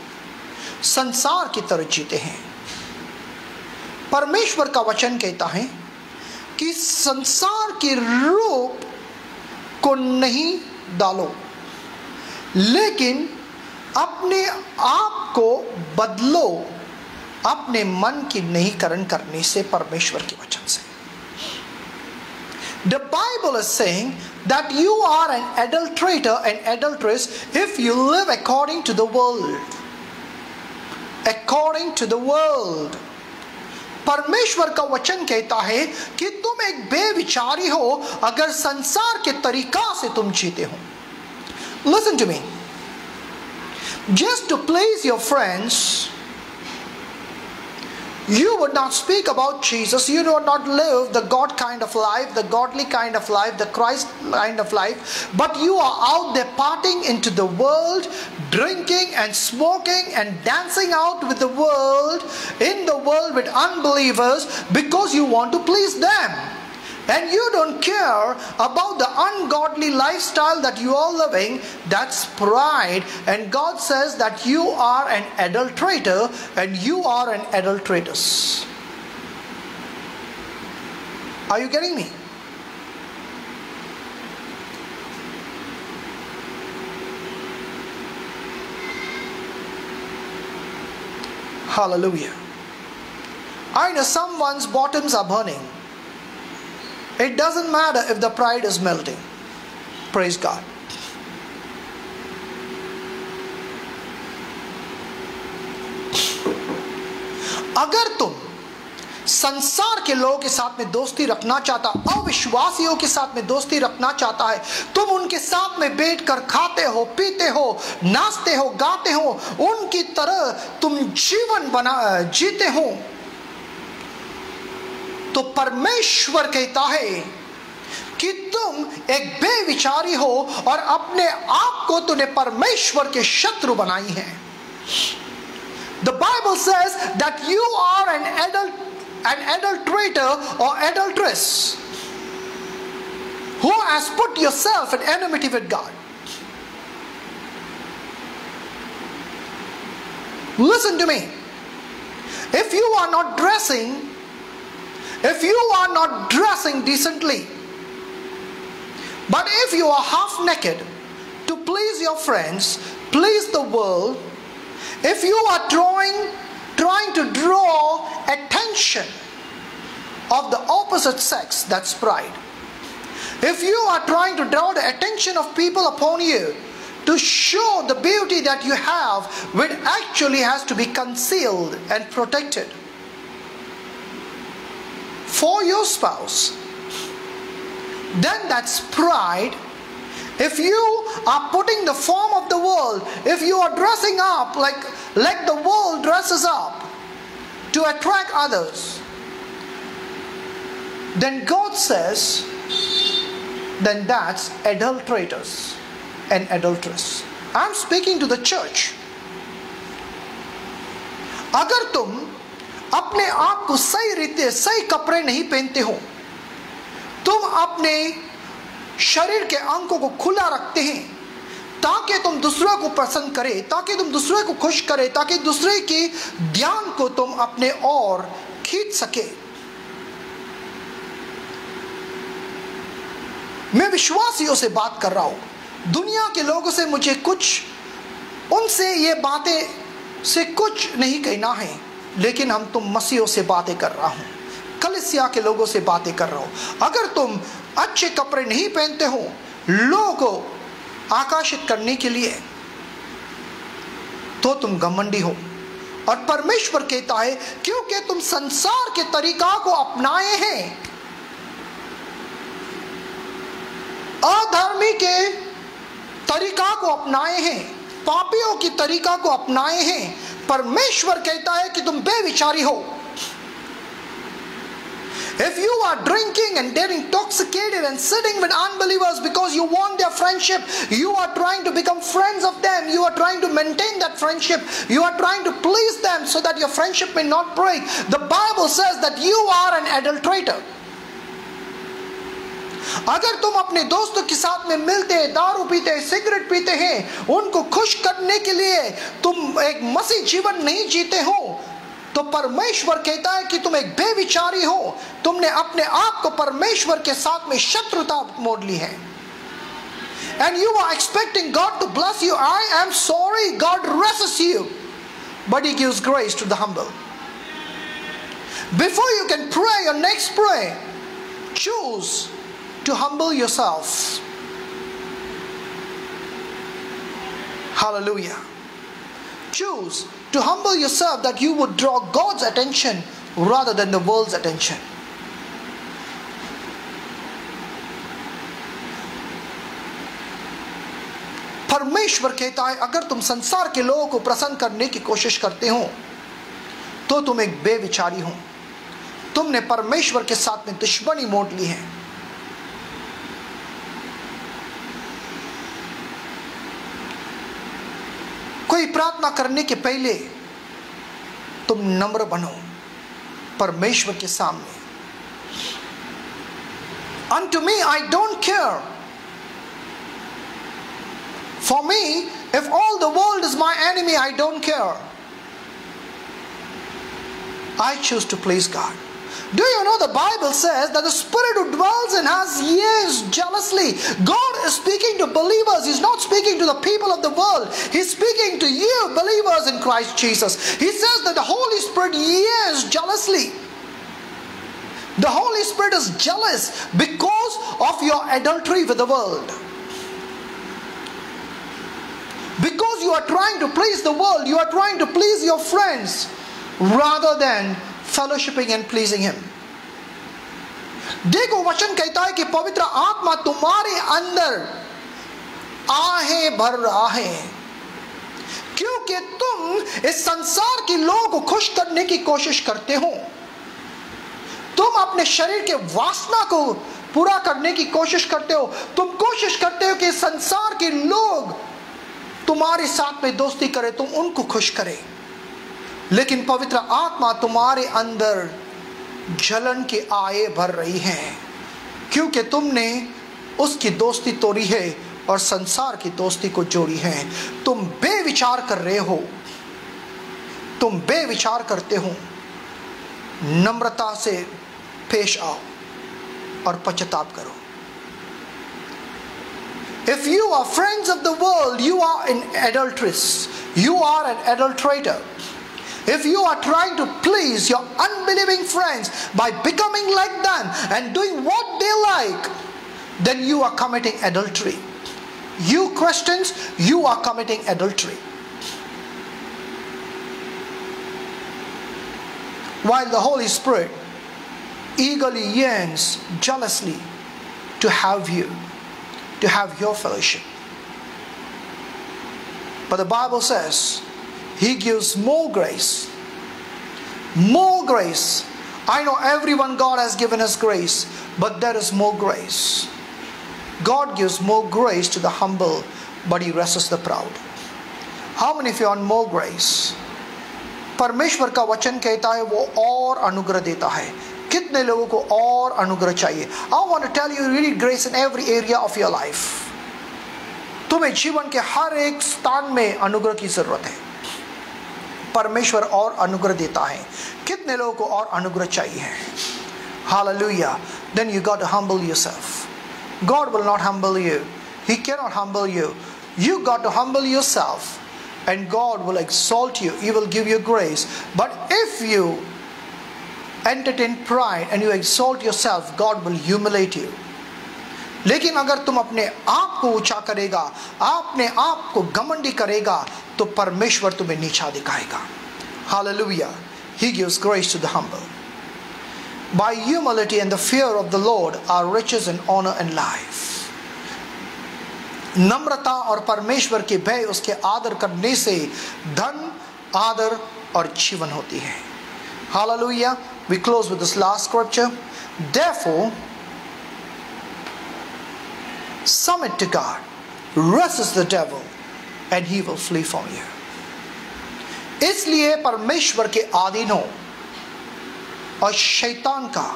S1: संसार की तरह जीते हैं। परमेश्वर का वचन कहता है कि संसार के रूप को नहीं डालो, लेकिन अपने आप को बदलो अपने मन की नवीकरण करने से, परमेश्वर के वचन से। The Bible is saying that you are an adulterator and adulteress if you live according to the world. According to the world. परमेश्वर का वचन कहता है कि तुम एक बेविचारी हो अगर संसार के तरीका से तुम जीते हो। Listen to me. Just to please your friends, you would not speak about Jesus, you would not live the God kind of life, the godly kind of life, the Christ kind of life, but you are out there partying into the world, drinking and smoking and dancing out with the world, in the world with unbelievers, because you want to please them. And you don't care about the ungodly lifestyle that you are living. That's pride. And God says that you are an adulterator and you are an adulteratress. Are you getting me? Hallelujah. I know someone's bottoms are burning. It doesn't matter if the pride is melting. Praise God. अगर तुम संसार के लोगों के साथ में दोस्ती रखना चाहता, अविश्वासियों के साथ में दोस्ती रखना चाहता है, तुम उनके साथ में बैठकर खाते हो, पीते हो, नाचते हो, गाते हो, उनकी तरह तुम जीवन जीते हो, तो परमेश्वर कहता है कि तुम एक बेविचारी हो और अपने आप को तूने परमेश्वर के शत्रु बनाई है. The Bible says that you are an adulterator or adulteress who has put yourself in enmity with God. Listen to me. If you are not dressing decently, but if you are half naked to please your friends, please the world, if you are trying to draw attention of the opposite sex, that's pride. If you are trying to draw the attention of people upon you to show the beauty that you have, which actually has to be concealed and protected for your spouse, then that's pride. If you are putting the form of the world, if you are dressing up like the world dresses up to attract others, then God says, then that's adulterators and adulteress. I'm speaking to the church. अगर तुम अपने आप को सही रीते सही कपड़े नहीं पहनते हो, तुम अपने शरीर के अंगों को खुला रखते हैं ताकि तुम दूसरों को पसंद करे, ताकि तुम दूसरे को खुश करे, ताकि दूसरे की ध्यान को तुम अपने ओर खींच सके. मैं विश्वासियों से बात कर रहा हूं. दुनिया के लोगों से मुझे उनसे ये बातें से कुछ नहीं कहना है, लेकिन तुम मसीहों से बातें कर रहा हूं, कलीसिया के लोगों से बातें कर रहा हूं. अगर तुम अच्छे कपड़े नहीं पहनते हो लोगों को आकर्षित करने के लिए, तो तुम घमंडी हो. और परमेश्वर कहता है क्योंकि तुम संसार के तरीका को अपनाए हैं, अधर्मी के तरीका को अपनाए हैं, पापियों की तरीका को अपनाए हैं. परमेश्वर कहता है कि तुम बेविचारी हो. If you are drinking and getting intoxicated and sitting with unbelievers because you want their friendship, you are trying to become friends of them, you are trying to maintain that friendship, you are trying to please them so that your friendship may not break, the Bible says that you are an adulterator. अगर तुम अपने दोस्तों के साथ में मिलते हैं, दारू पीते हैं, सिगरेट पीते हैं, उनको खुश करने के लिए तुम एक मसीह जीवन नहीं जीते हो, तो परमेश्वर कहता है कि तुम एक बेविचारी हो. तुमने अपने आप को परमेश्वर के साथ में शत्रुता मोड़ ली है. And you are expecting God to bless you. I am sorry, God resists you, but He gives grace to the humble. Before you can pray your next prayer, choose to humble yourself. Hallelujah. Choose to humble yourself that you would draw God's attention rather than the world's attention. परमेश्वर कहता है अगर तुम संसार के लोगों को प्रसन्न करने की कोशिश करते हो तो तुम एक बेविचारी हो. तुमने परमेश्वर के साथ में दुश्मनी मोड़ ली है. कोई प्रार्थना करने के पहले तुम नम्र बनो परमेश्वर के सामने. Unto me I don't care. For me, if all the world is my enemy, I don't care. I choose to please God. Do you know the Bible says that the spirit who dwells in us yearns jealously? God is speaking to believers. He's not speaking to the people of the world. He's speaking to you, believers in Christ Jesus. He says that the Holy Spirit yearns jealously. The Holy Spirit is jealous because of your adultery with the world. Because you are trying to please the world, you are trying to please your friends rather than fellowshipping and pleasing Him. देखो वचन कहता है कि पवित्र आत्मा तुम्हारे अंदर आहें भर रहा है, क्योंकि तुम इस संसार के लोगों को खुश करने की कोशिश करते हो। तुम अपने शरीर के वासना को पूरा करने की कोशिश करते हो। तुम कोशिश करते हो कि संसार के लोग तुम्हारे साथ में दोस्ती करें, तुम उनको खुश करें। लेकिन पवित्र आत्मा तुम्हारे अंदर जलन के आए भर रही है, क्योंकि तुमने उसकी दोस्ती तोड़ी है और संसार की दोस्ती को जोड़ी है। तुम बेविचार कर रहे हो, तुम बेविचार करते हो। नम्रता से पेश आओ और पश्चाताप करो। If you are friends of the world, you are an adulteress. You are an adulterator. If you are trying to please your unbelieving friends by becoming like them and doing what they like, then you are committing adultery. You Christians, you are committing adultery. While the Holy Spirit eagerly yearns jealously to have you, to have your fellowship. But the Bible says He gives more grace. More grace. I know everyone God has given us grace, but there is more grace. God gives more grace to the humble, but He resists the proud. How many of you want more grace? परमेश्वर का वचन कहता है वो और अनुग्रह देता है। कितने लोगों को और अनुग्रह चाहिए? I want to tell you, you need grace in every area of your life. तुम्हें जीवन के हर एक स्थान में अनुग्रह की जरूरत है। परमेश्वर और अनुग्रह देता है। कितने लोगों को और अनुग्रह चाहिए है? Hallelujah. Then you got to humble yourself. God will not humble you. He cannot humble you. You got to humble yourself, and God will exalt you. He will give you grace. But if you entertain pride and you exalt yourself, God will humiliate you. लेकिन अगर तुम अपने आप को ऊंचा करेगा, अपने आप को घमंडी करेगा, तो परमेश्वर तुम्हें नीचा दिखाएगा। Hallelujah. He gives grace to the humble. By humility and the fear of the Lord are riches and honor and life. नम्रता और परमेश्वर के भय, उसके आदर करने से धन, आदर और जीवन होती है। Hallelujah. We close with this last scripture. Therefore, submit to God, resist the devil, and he will flee from you. इसलिए परमेश्वर के अधीन हो और शैतान का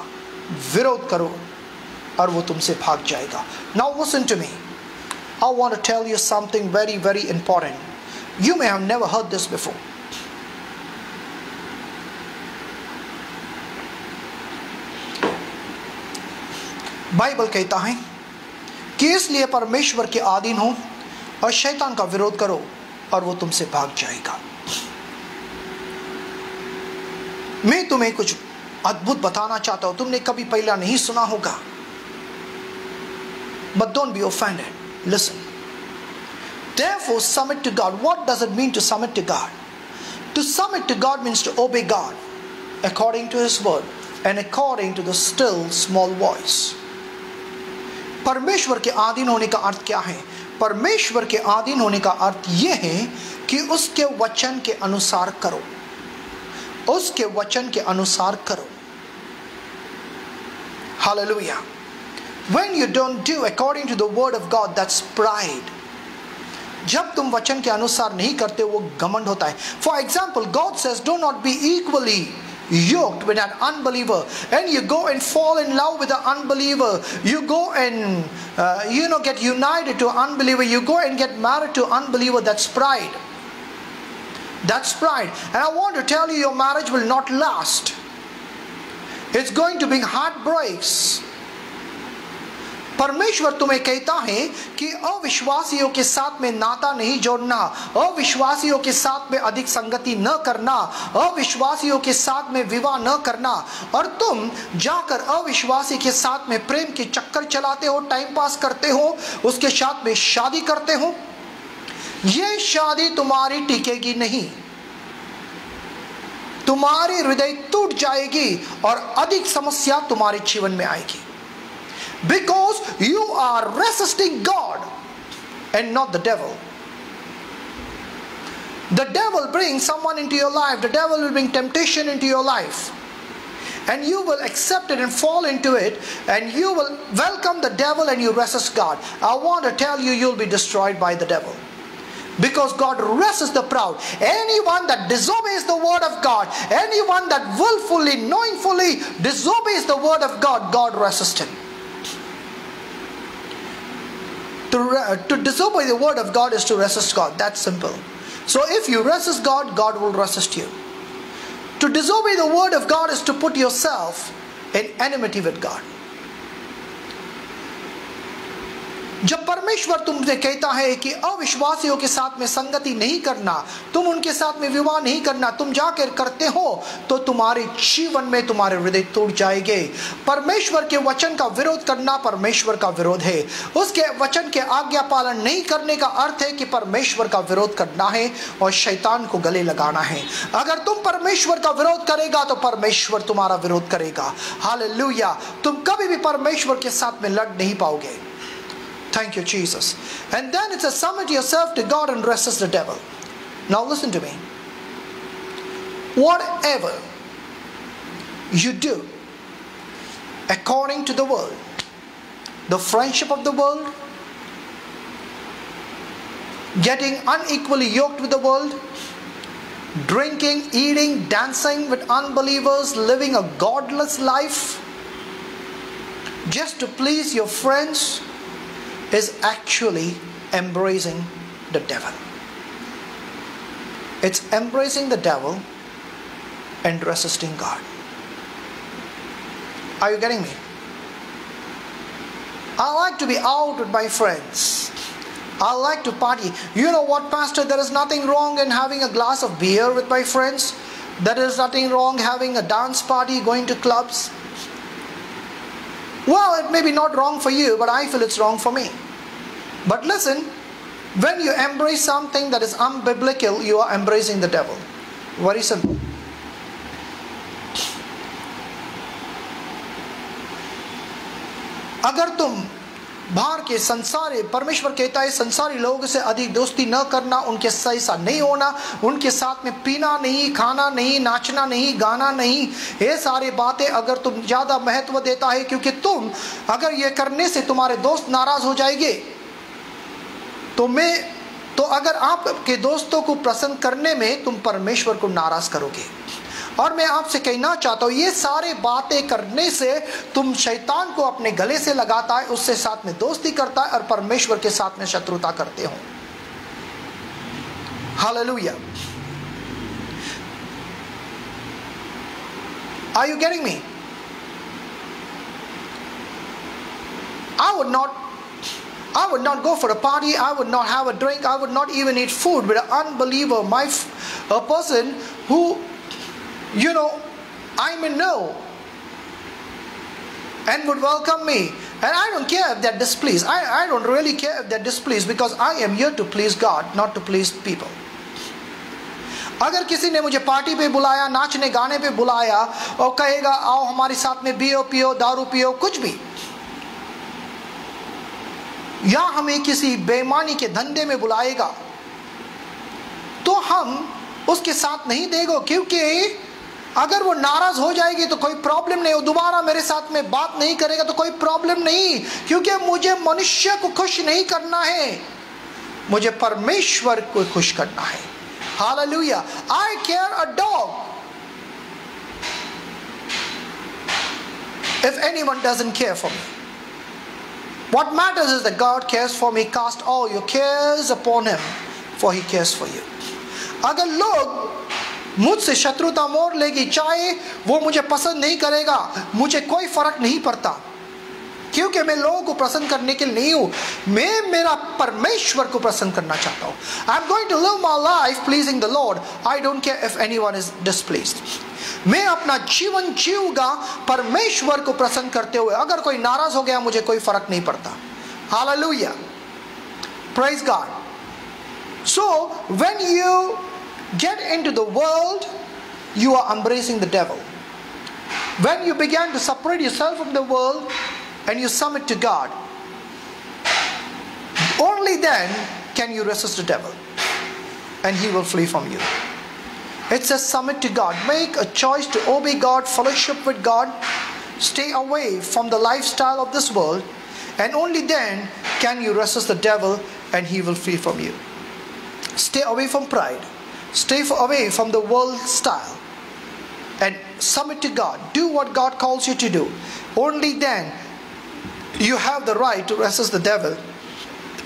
S1: विरोध करो और वो तुमसे भाग जाएगा। Now listen to me. I want to tell you something very, very important. You may have never heard this before. Bible कहता है कि इसलिए परमेश्वर के अधीन हो और शैतान का विरोध करो और वो तुमसे भाग जाएगा। मैं तुम्हें कुछ अद्भुत बताना चाहता हूं, तुमने कभी पहला नहीं सुना होगा। But don't be offended. Listen. Therefore, submit to God. What does it mean to submit to God? To submit to God means to obey God according to His word and according to the still small voice. परमेश्वर के अधीन होने का अर्थ क्या है? परमेश्वर के अधीन होने का अर्थ यह है कि उसके वचन के अनुसार करो, उसके वचन के अनुसार करो। Hallelujah. When you don't do according to the word of God, that's pride. जब तुम वचन के अनुसार नहीं करते, वो घमंड होता है। For example, God says, do not be equally yoked with an unbeliever, and you go and fall in love with an unbeliever. You go and get united to an unbeliever. You go and get married to an unbeliever. That's pride. That's pride. And I want to tell you, your marriage will not last. It's going to bring heartbreaks. परमेश्वर तुम्हें कहता है कि अविश्वासियों के साथ में नाता नहीं जोड़ना, अविश्वासियों के साथ में अधिक संगति न करना, अविश्वासियों के साथ में विवाह न करना, और तुम जाकर अविश्वासी के साथ में प्रेम के चक्कर चलाते हो, टाइम पास करते हो, उसके साथ में शादी करते हो। ये शादी तुम्हारी टिकेगी नहीं, तुम्हारी हृदय टूट जाएगी और अधिक समस्या तुम्हारे जीवन में आएगी। Because you are resisting God and not the devil. The devil brings someone into your life. The devil will bring temptation into your life. And you will accept it and fall into it. And you will welcome the devil and you resist God. I want to tell you, you'll be destroyed by the devil. Because God resists the proud. Anyone that disobeys the word of God, anyone that willfully, knowingly disobeys the word of God, God resists him. To disobey the word of God is to resist God. That's simple. So if you resist God, God will resist you. To disobey the word of God is to put yourself in enmity with God. जब परमेश्वर तुमसे कहता है कि अविश्वासियों के साथ में संगति नहीं करना, तुम उनके साथ में विवाह नहीं करना, तुम जाकर करते हो तो तुम्हारे जीवन में तुम्हारे हृदय टूट जाएंगे। परमेश्वर के वचन का विरोध करना परमेश्वर का विरोध है। उसके वचन के आज्ञा पालन नहीं करने का अर्थ है कि परमेश्वर का विरोध करना है और शैतान को गले लगाना है। अगर तुम परमेश्वर का विरोध करेगा तो परमेश्वर तुम्हारा विरोध करेगा। हालेलुया। तुम कभी भी परमेश्वर के साथ में लड़ नहीं पाओगे। Thank you, Jesus. And then it says, submit yourself to God and resist the devil. Now listen to me. Whatever you do according to the world, the friendship of the world, getting unequally yoked with the world, drinking, eating, dancing with unbelievers, living a godless life, just to please your friends, is actually embracing the devil. It's embracing the devil and resisting God. Are you getting me? I like to be out with my friends. I like to party. You know what, Pastor? There is nothing wrong in having a glass of beer with my friends. There is nothing wrong having a dance party, going to clubs. Well, it may be not wrong for you, but I feel it's wrong for me. But listen, when you embrace something that is unbiblical, you are embracing the devil. Very simple. अगर तुम बाहर के संसारी, परमेश्वर कहता है संसारी लोगों से अधिक दोस्ती न करना, उनके साथ नहीं होना, उनके साथ में पीना नहीं, खाना नहीं, नाचना नहीं, गाना नहीं, ये सारी बातें अगर तुम ज़्यादा महत्व देता है, क्योंकि तुम अगर ये करने से तुम्हारे दोस्त नाराज हो जाएंगे, तो अगर आपके दोस्तों को प्रसन्न करने में तुम परमेश्वर को नाराज करोगे। और मैं आपसे कहना चाहता हूँ, ये सारे बातें करने से तुम शैतान को अपने गले से लगाता है, उससे साथ में दोस्ती करता है और परमेश्वर के साथ में शत्रुता करते हो। Hallelujah. Are you getting me? I would not go for a party. I would not have a drink. I would not even eat food with an unbeliever. A person who, you know, I may know and would welcome me. And I don't care if they're displeased. I don't really care if they're displeased, because I am here to please God, not to please people. अगर किसी ने मुझे party पे बुलाया, नाचने गाने पे बुलाया और कहेगा आओ हमारे साथ में पियो, दारू पियो, कुछ भी, या हमें किसी बेईमानी के धंधे में बुलाएगा, तो हम उसके साथ नहीं देंगे, क्योंकि अगर वो नाराज हो जाएगी तो कोई प्रॉब्लम नहीं, वो दोबारा मेरे साथ में बात नहीं करेगा तो कोई प्रॉब्लम नहीं, क्योंकि मुझे मनुष्य को खुश नहीं करना है, मुझे परमेश्वर को खुश करना है। Hallelujah. I care a dog if anyone doesn't care for me. What matters is that God cares for me. Cast all your cares upon him, for he cares for you. अगर लोग मुझसे शत्रुता मोड़ लेगी, चाहे वो मुझे पसंद नहीं करेगा, मुझे कोई फर्क नहीं पड़ता, क्योंकि मैं लोगों को प्रसन्न करने के लिए नहीं हूं, मैं मेरा परमेश्वर को प्रसन्न करना चाहता हूं। I am going to live my life pleasing the lord, I don't care if anyone is displeased. मैं अपना जीवन जीऊंगा परमेश्वर को प्रसन्न करते हुए। अगर कोई नाराज हो गया मुझे कोई फर्क नहीं पड़ता। Hallelujah, praise God. So when you get into the world, you are embracing the devil. When you begin to separate yourself from the world and you submit to God, only then can you resist the devil and he will flee from you. It says submit to God. Make a choice to obey God, fellowship with God, stay away from the lifestyle of this world, and only then can you resist the devil and he will flee from you. Stay away from pride. Stay away from the world style and submit to God. Do what God calls you to do. Only then you have the right to resist the devil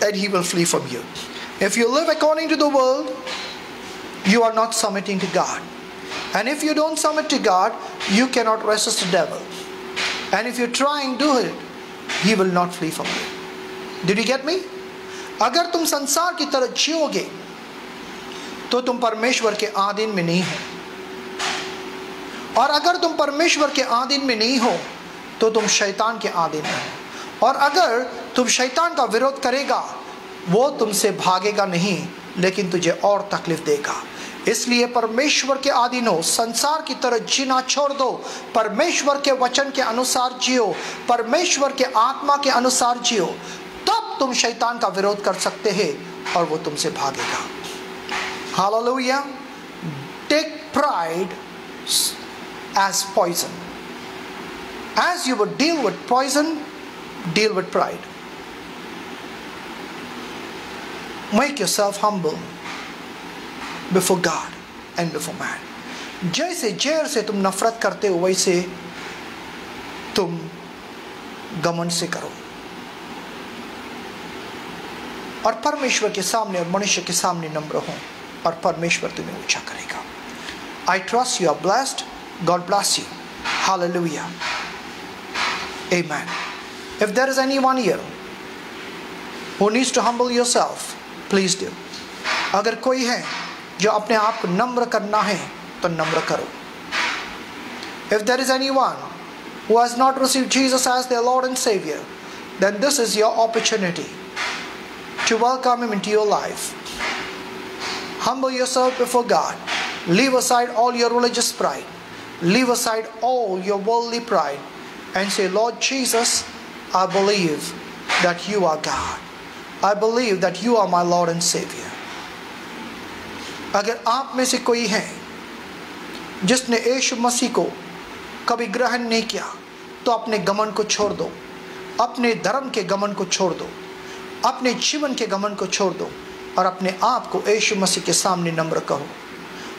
S1: and he will flee from you. If you live according to the world, you are not submitting to God. And if you don't submit to God, you cannot resist the devil. And if you try and do it, he will not flee from you. Did you get me? अगर तुम संसार की तरह जियोगे तो तुम परमेश्वर के आधीन में नहीं हो, और अगर तुम परमेश्वर के आधीन में नहीं हो तो तुम शैतान के आधीन में हो। और अगर तुम शैतान का विरोध करेगा वो तुमसे भागेगा नहीं, लेकिन तुझे और तकलीफ देगा। इसलिए परमेश्वर के अधीन हो, संसार की तरह जीना छोड़ दो, परमेश्वर के वचन के अनुसार जियो, परमेश्वर के आत्मा के अनुसार जियो, तब तुम शैतान का विरोध कर सकते हैं और वो तुमसे भागेगा। Hallelujah. Take pride as poison. As you would deal with poison, deal with pride. Make yourself humble before God and before man. जैसे जहर से तुम नफरत करते हो वैसे तुम घमंड से करो, और परमेश्वर के सामने और मनुष्य के सामने नम्र हो, और परमेश्वर तुम्हें ऊंचा करेगा। I trust you are blessed. God bless you. Hallelujah. Amen. If there is anyone here who needs to humble yourself, please do. अगर कोई है जो अपने आप को नम्र करना है तो नम्र करो। If there is anyone who has not received Jesus as their Lord and Savior, then this is your opportunity to welcome him into your life. Humble yourself before God. Leave aside all your religious pride. Leave aside all your worldly pride and say, Lord Jesus, I believe that you are God. I believe that you are my Lord and Savior. अगर आप में से कोई है जिसने यीशु मसीह को कभी ग्रहण नहीं किया, तो अपने घमंड को छोड़ दो, अपने धर्म के घमंड को छोड़ दो, अपने जीवन के घमंड को छोड़ दो, और अपने आप को यीशु मसीह के सामने नम्र कहो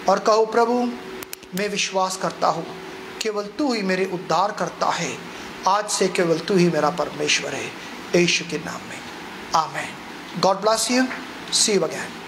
S1: और कहो, प्रभु मैं विश्वास करता हूँ केवल तू ही मेरे उद्धार करता है, आज से केवल तू ही मेरा परमेश्वर है, यीशु के नाम में, amen. God bless you, see you again.